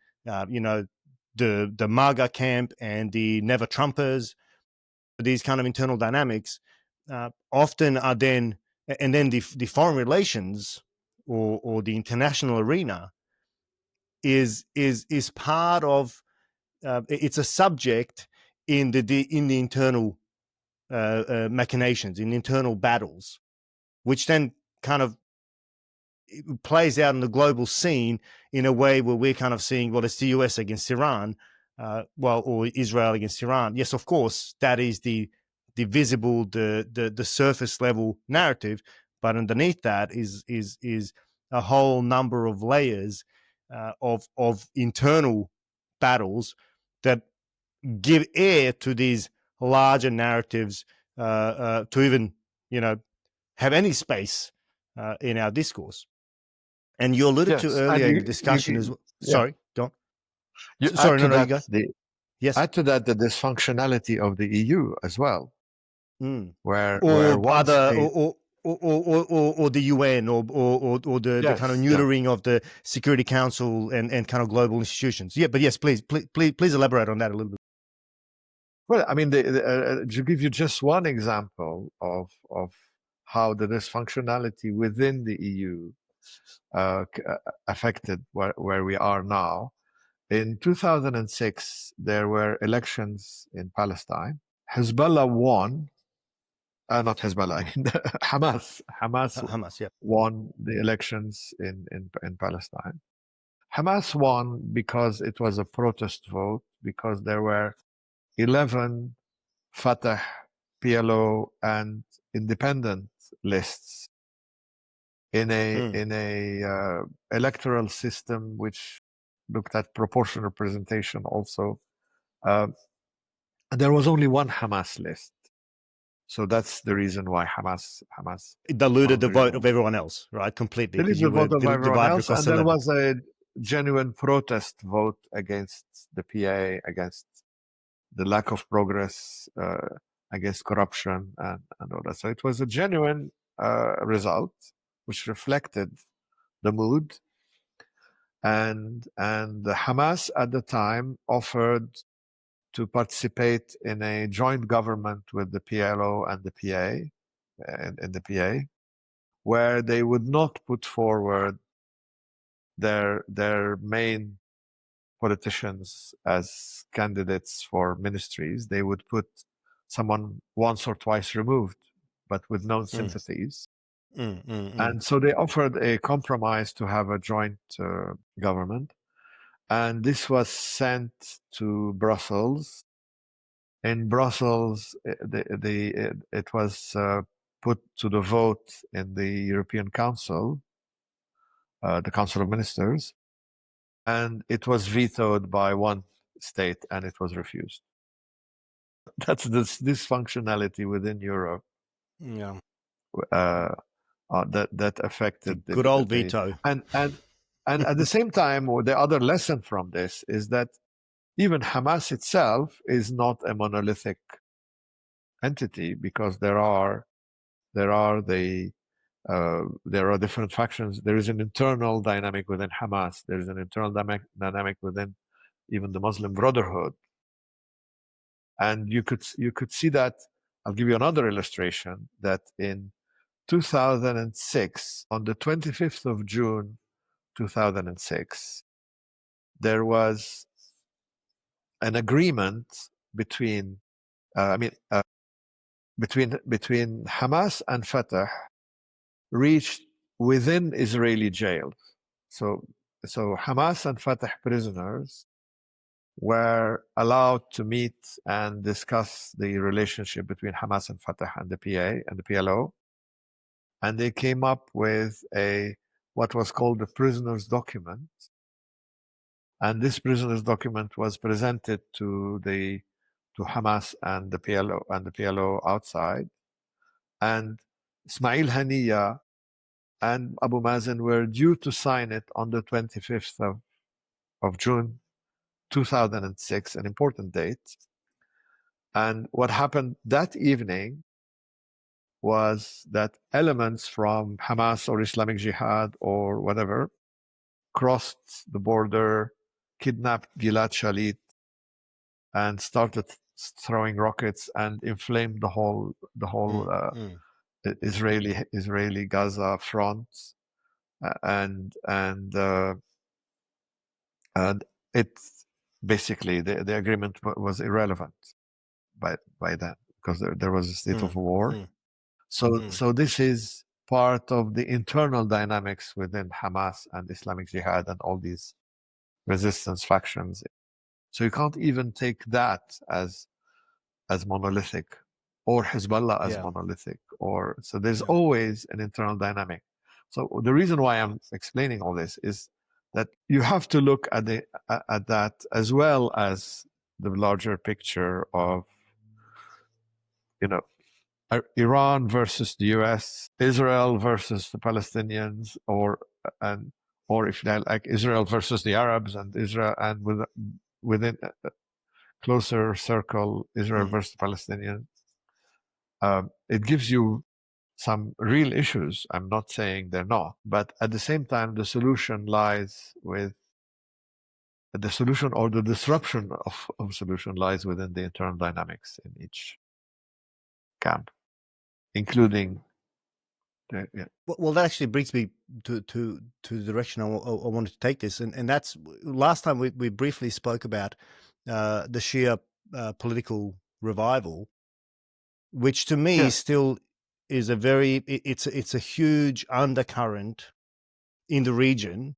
the MAGA camp and the Never Trumpers. These kind of internal dynamics often are then, and then the foreign relations or the international arena is part of. It's a subject in the internal machinations, in internal battles, which then kind of plays out in the global scene in a way where we're kind of seeing, well, it's the US against Iran, or Israel against Iran. Yes, of course, that is the visible, the surface level narrative, but underneath that is a whole number of layers of internal battles that give air to these larger narratives to even have any space in our discourse. And you alluded to Yes, earlier and in the discussion as well. yeah, Sorry, don't. you add Sorry, to no, you that go. Yes. the dysfunctionality of the EU as well, where Or one other, state, or the UN, or the kind of yes, yeah. neutering of the Security Council and kind of global institutions. Yeah, but yes, please elaborate on that a little bit. Well, I mean, to give you just one example of how the dysfunctionality within the EU affected where we are now. In 2006, there were elections in Palestine. Hezbollah won. Not Hezbollah. Hamas. Hamas, yeah. Won the elections in Palestine. Hamas won because it was a protest vote, because there were 11 Fatah, PLO, and independent lists in a electoral system which looked at proportional representation also. There was only one Hamas list. So that's the reason why Hamas It diluted won the the vote of result. everyone else, right? Completely, They because leave you the were vote of everyone divided else, across and there 11. was a genuine protest vote against the PA, against the lack of progress, against corruption, and all that. So it was a genuine result, which reflected the mood. And the Hamas at the time offered to participate in a joint government with the PLO and the PA, in the PA, where they would not put forward their main politicians as candidates for ministries. They would put someone once or twice removed, but with known sympathies. And so they offered a compromise to have a joint government. And this was sent to Brussels. In Brussels, it was put to the vote in the European Council, the Council of Ministers, and it was vetoed by one state, and it was refused. That's this dysfunctionality within Europe. Yeah. That affected Good old veto. and at the same time, the other lesson from this is that even Hamas itself is not a monolithic entity, because there are different factions. There is an internal dynamic within Hamas. There is an internal dynamic within even the Muslim Brotherhood, and you could see that I'll give you another illustration that in 2006, on the 25th of June 2006, there was an agreement between, between Hamas and Fatah, reached within Israeli jails. So Hamas and Fatah prisoners were allowed to meet and discuss the relationship between Hamas and Fatah and the PA and the PLO, and they came up with what was called the prisoners' document. And this prisoners' document was presented to Hamas and the PLO outside. And Ismail Haniya and Abu Mazen were due to sign it on the 25th of June 2006, an important date. And what happened that evening was that elements from Hamas or Islamic Jihad or whatever crossed the border, kidnapped Gilad Shalit, and started throwing rockets and inflamed the whole Israeli Gaza front, and it basically the agreement was irrelevant by then, because there was a state of war. So this is part of the internal dynamics within Hamas and Islamic Jihad and all these resistance factions. So you can't even take that as monolithic, or Hezbollah as monolithic, so there's always an internal dynamic. So the reason why I'm explaining all this is that you have to look at that as well as the larger picture of, Iran versus the US, Israel versus the Palestinians, or if you like, Israel versus the Arabs, and Israel, and within a closer circle, Israel versus the Palestinians. It gives you some real issues. I'm not saying they're not, but at the same time, the solution lies with the solution, or the disruption of solution lies within the internal dynamics in each camp, including Well, that actually brings me to the direction I wanted to take this, and that's last time we briefly spoke about the Shia political revival, which to me still is it's a huge undercurrent in the region,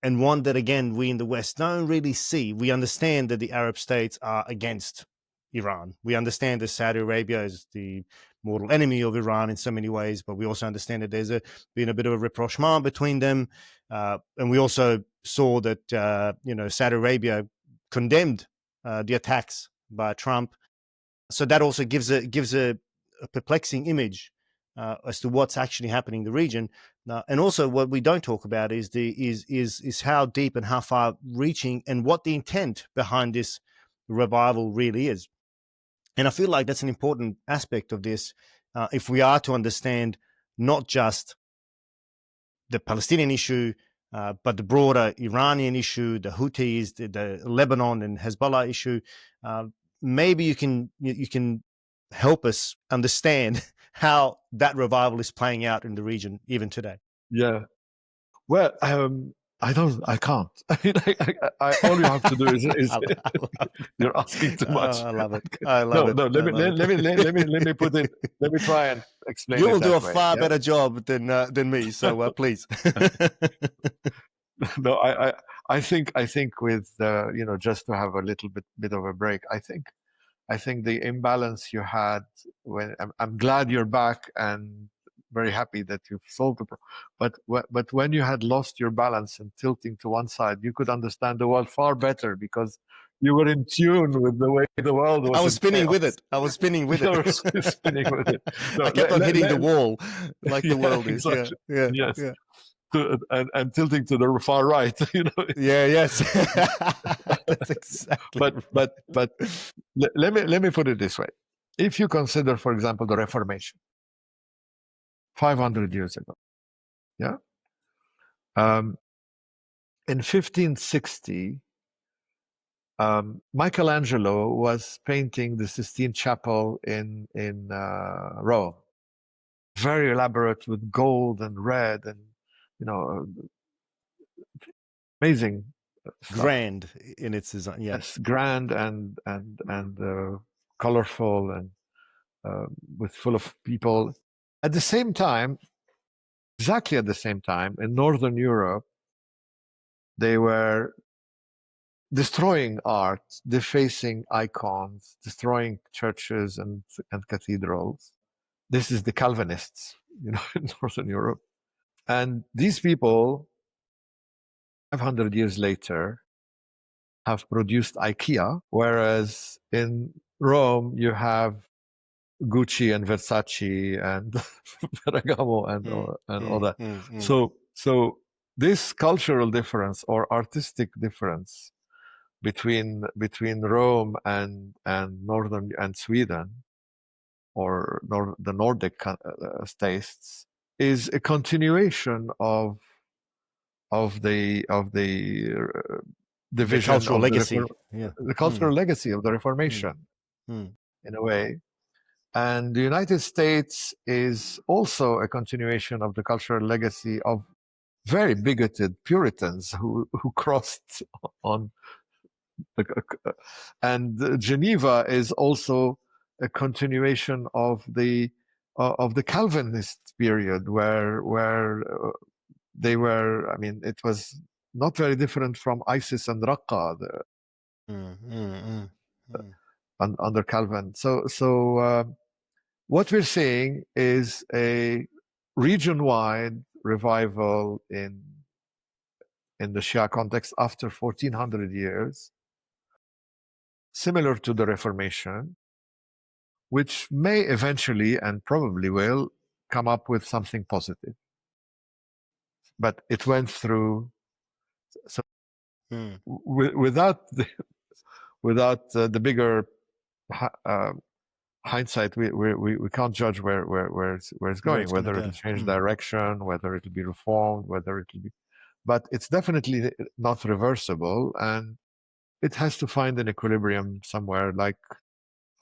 and one that, again, we in the West don't really see. We understand that the Arab states are against Iran. We understand that Saudi Arabia is the mortal enemy of Iran in so many ways, but we also understand that there's been a bit of a rapprochement between them. And we also saw that, Saudi Arabia condemned the attacks by Trump. So that also gives a perplexing image as to what's actually happening in the region. And also, what we don't talk about is how deep and how far reaching, and what the intent behind this revival really is. And I feel like that's an important aspect of this, if we are to understand not just the Palestinian issue, but the broader Iranian issue, the Houthis, the Lebanon and Hezbollah issue. Maybe you can help us understand how that revival is playing out in the region even today. Yeah. Well, I can't. I mean, all you have to do is you're asking too much. I love it. I love it. No, let me put it. Let me try and explain. You will do a far better job than me. So please. No, I think with just to have a little bit of a break. I think the imbalance you had when I'm glad you're back and very happy that you've solved the problem. But when you had lost your balance and tilting to one side, you could understand the world far better, because you were in tune with the way the world was. I was spinning with it. I spinning with it. No, I kept on hitting the wall like the world is. Exactly. Yeah. Yes. Yeah. And tilting to the far right, Yes. That's exactly. But let me put it this way: if you consider, for example, the Reformation, 500 years ago, in 1560, Michelangelo was painting the Sistine Chapel in Rome, very elaborate with gold and red and amazing stuff. Grand in its design. Yeah. Yes, grand and colorful and with full of people. At the same time, exactly at the same time, in Northern Europe, they were destroying art, defacing icons, destroying churches and cathedrals. This is the Calvinists, in Northern Europe. And these people, 500 years later, have produced IKEA, whereas in Rome you have Gucci and Versace and Ferragamo and all that. So this cultural difference or artistic difference between Rome and northern and Sweden or the Nordic states is a continuation of the division cultural of legacy. the cultural legacy of the Reformation in a way. And the United States is also a continuation of the cultural legacy of very bigoted Puritans who crossed on and Geneva is also a continuation of the Calvinist period where they were. I mean, it was not very different from ISIS and Raqqa under Calvin. So what we're seeing is a region-wide revival in the Shia context after 1400 years, similar to the Reformation, which may eventually and probably will come up with something positive. But it went through. So without the bigger hindsight, we can't judge where it's going, whether it'll change direction, whether it'll be reformed, whether it'll be. But it's definitely not reversible, and it has to find an equilibrium somewhere, like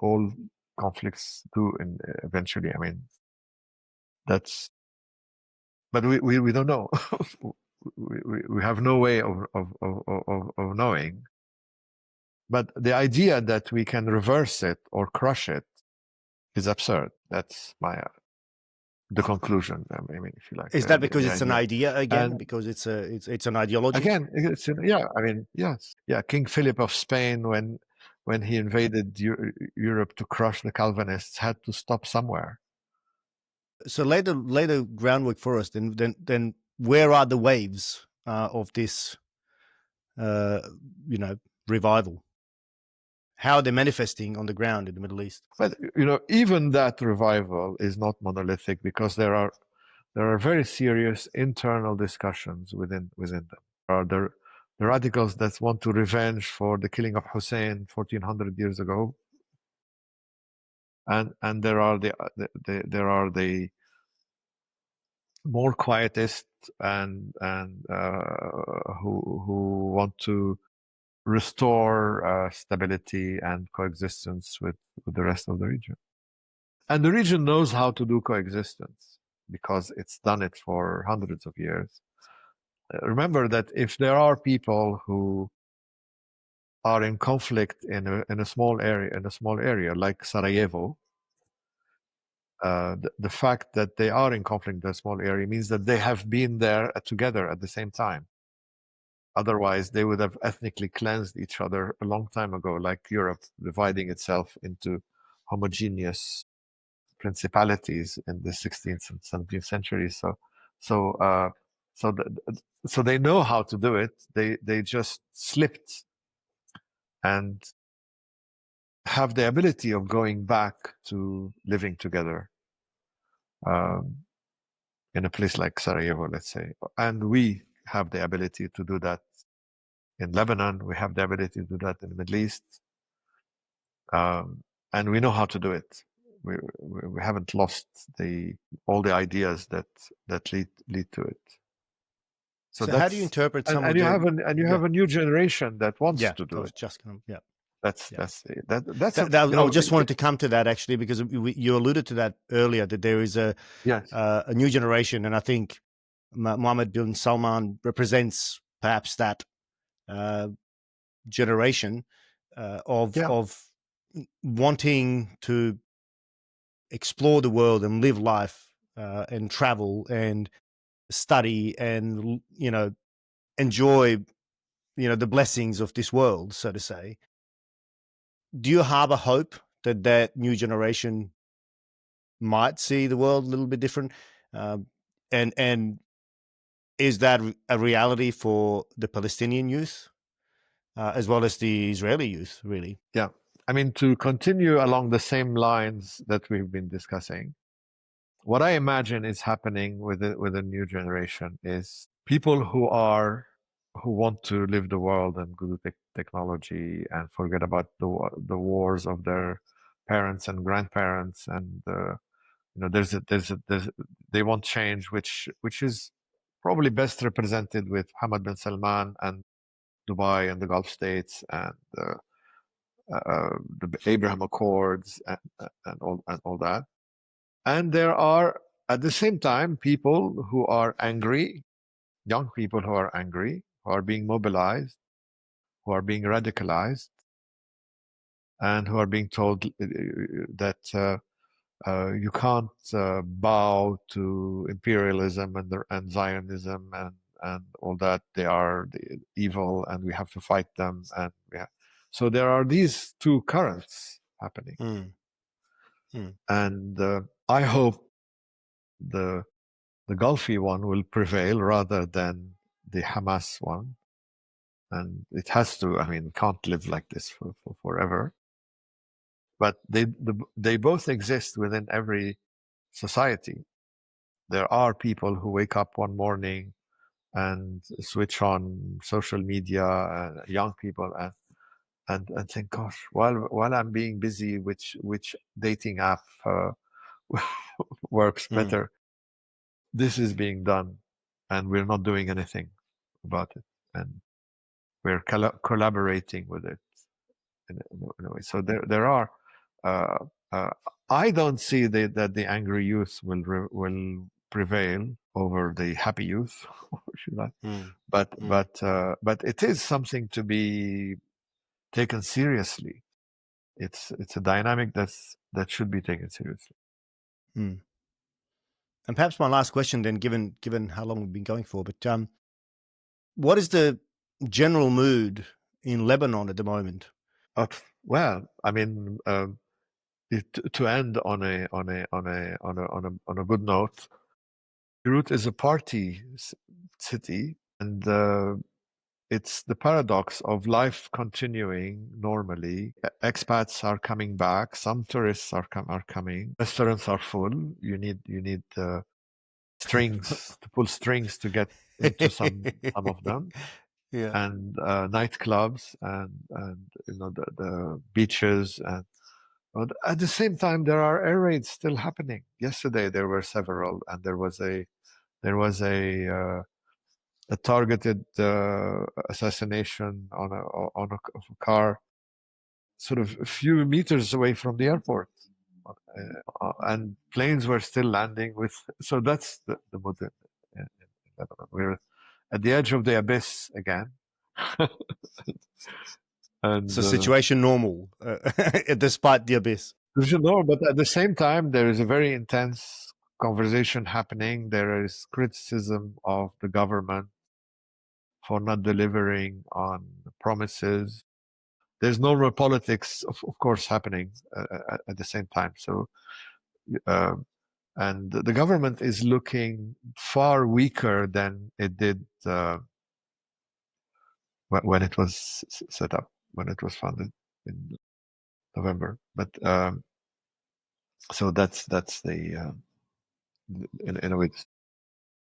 all conflicts do. And eventually, I mean, that's. But we don't know. we have no way of knowing. But the idea that we can reverse it or crush it is absurd. That's the conclusion. I mean, if you like. Is that because it's an idea again? Because it's an ideology again? I mean, yes, yeah. King Philip of Spain, when he invaded Europe to crush the Calvinists, had to stop somewhere. So lay the groundwork for us. Then where are the waves of this, revival? How are they manifesting on the ground in the Middle East? But even that revival is not monolithic, because there are very serious internal discussions within them. There are the radicals that want to revenge for the killing of Hussein 1400 years ago, and there are the more quietist and who want to restore stability and coexistence with the rest of the region. And the region knows how to do coexistence because it's done it for hundreds of years. Remember that if there are people who are in conflict in a small area like Sarajevo, the fact that they are in conflict in a small area means that they have been there together at the same time. Otherwise, they would have ethnically cleansed each other a long time ago, like Europe dividing itself into homogeneous principalities in the 16th and 17th centuries. So they know how to do it. They just slipped and have the ability of going back to living together in a place like Sarajevo, let's say. And we have the ability to do that in Lebanon. We have the ability to do that in the Middle East. And we know how to do it. We haven't lost all the ideas that lead to it. So how do you interpret some and of you the? have you have a new generation that wants Yeah, to I do was it. just going to. Yeah. That's Yeah. that's a, I just wanted to come to that actually because you alluded to that earlier, that there is a yes. A new generation, and I think Mohammed bin Salman represents perhaps that generation of wanting to explore the world and live life and travel and study and enjoy the blessings of this world, so to say. Do you harbor hope that that new generation might see the world a little bit different? And is that a reality for the Palestinian youth as well as the Israeli youth, really? Yeah. I mean, to continue along the same lines that we've been discussing, what I imagine is happening with a new generation is people who want to live the world and go to technology and forget about the wars of their parents and grandparents, and they want change, which is probably best represented with Hamad bin Salman and Dubai and the Gulf states and the Abraham Accords and all that. And there are at the same time people who are angry, young people who are angry, who are being mobilized, who are being radicalized, and who are being told that you can't bow to imperialism and Zionism and all that. They are evil, and we have to fight them. And so there are these two currents happening. And I hope the Gulfi one will prevail rather than the Hamas one. And it has to. I mean, can't live like this for forever. But they both exist within every society. There are people who wake up one morning and switch on social media, young people, and think, gosh, while I'm being busy, which dating app works better? This is being done, and we're not doing anything about it, and we're collaborating with it in a way. So there are. Uh, uh, I don't see that the angry youth will prevail over the happy youth, should I? But it is something to be taken seriously. It's a dynamic that should be taken seriously. And perhaps my last question, then, given how long we've been going for, but what is the general mood in Lebanon at the moment? Well, I mean, to end on a good note, Beirut is a party city, and it's the paradox of life continuing normally. Expats are coming back. Some tourists are coming. Restaurants are full. You need strings to pull strings to get into some of them. Yeah. And nightclubs and the beaches, and but at the same time there are air raids still happening. Yesterday there were several, and there was a targeted assassination on a car, sort of a few meters away from the airport, and planes were still landing with. So that's the mood in Lebanon. We're at the edge of the abyss again. And so situation normal, despite the abyss. but at the same time, there is a very intense conversation happening. There is criticism of the government for not delivering on promises. There's normal politics, of course, happening at the same time. So, and the government is looking far weaker than it did when it was set up, when it was founded in November. But so that's the in a way.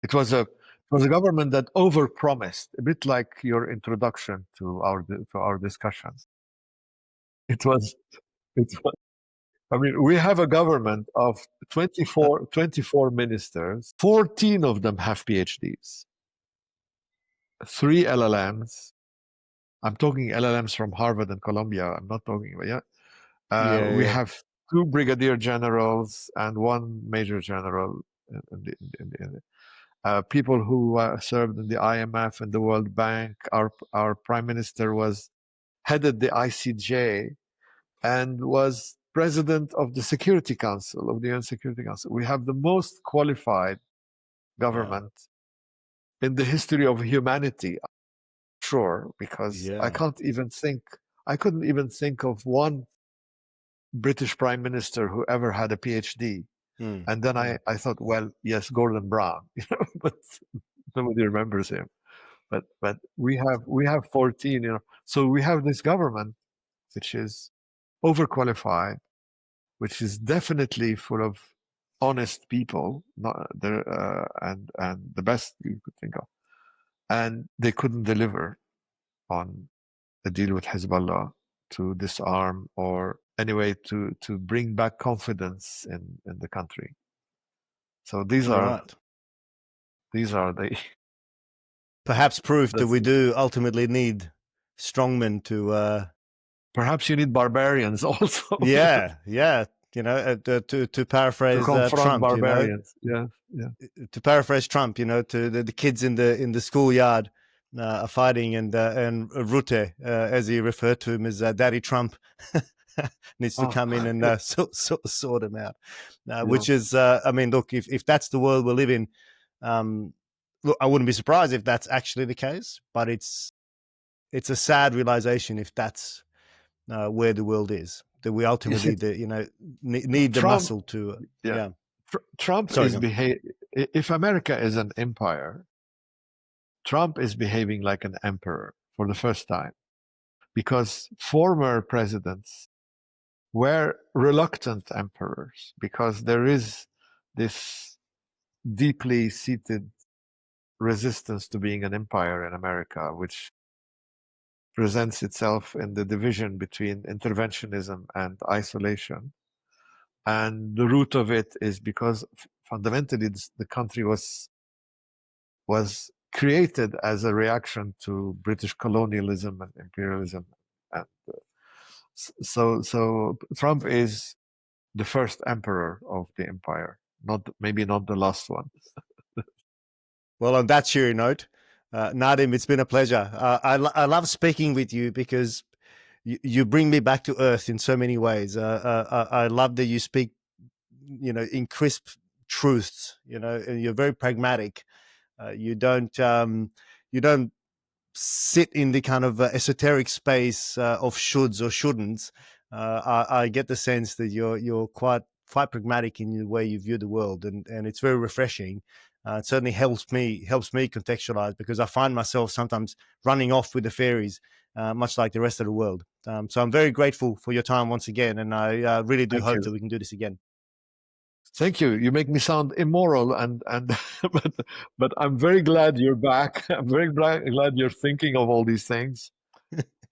It was a government that overpromised, a bit like your introduction to our discussion. It was it was. I mean, we have a government of 24 ministers. 14 of them have PhDs. 3 LLMs. I'm talking LLMs from Harvard and Columbia. I'm not talking about we have 2 brigadier generals and 1 major general. People who served in the IMF and the World Bank. Our prime minister headed the ICJ and was president of the Security Council, of the UN Security Council. We have the most qualified government in the history of humanity, sure, because I couldn't even think of one British prime minister who ever had a PhD. And then I thought, well, yes, Gordon Brown, but nobody remembers him. But we have 14, so we have this government which is overqualified, which is definitely full of honest people, and the best you could think of, and they couldn't deliver on a deal with Hezbollah to disarm or anyway to bring back confidence in the country. So these are the perhaps proof that we do ultimately need strongmen to. Perhaps you need barbarians also. Yeah. To paraphrase to confront Trump, barbarians. Yeah. To paraphrase Trump, to the kids in the schoolyard are fighting, and Rutte, as he referred to him as Daddy Trump, needs to come in and sort him out. Which is, look, if that's the world we live in, look, I wouldn't be surprised if that's actually the case, but it's a sad realization if that's where the world is, that we ultimately need the muscle to Trump is if America is an empire, Trump is behaving like an emperor for the first time, because former presidents were reluctant emperors, because there is this deeply seated resistance to being an empire in America, which presents itself in the division between interventionism and isolation. And the root of it is because fundamentally the country was created as a reaction to British colonialism and imperialism. And so Trump is the first emperor of the empire, maybe not the last one. Well, on that cheery note, Nadim, it's been a pleasure. I love speaking with you because you bring me back to earth in so many ways. I love that you speak, in crisp truths. And you're very pragmatic. You don't sit in the kind of esoteric space of shoulds or shouldn'ts. I get the sense that you're quite pragmatic in the way you view the world, and it's very refreshing. It certainly helps me contextualize, because I find myself sometimes running off with the fairies, much like the rest of the world. So I'm very grateful for your time once again, and I really do hope that we can do this again. Thank you. You make me sound immoral, but I'm very glad you're back. I'm very glad you're thinking of all these things,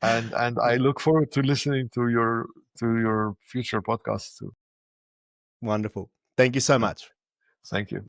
and I look forward to listening to your future podcasts too. Wonderful. Thank you so much. Thank you.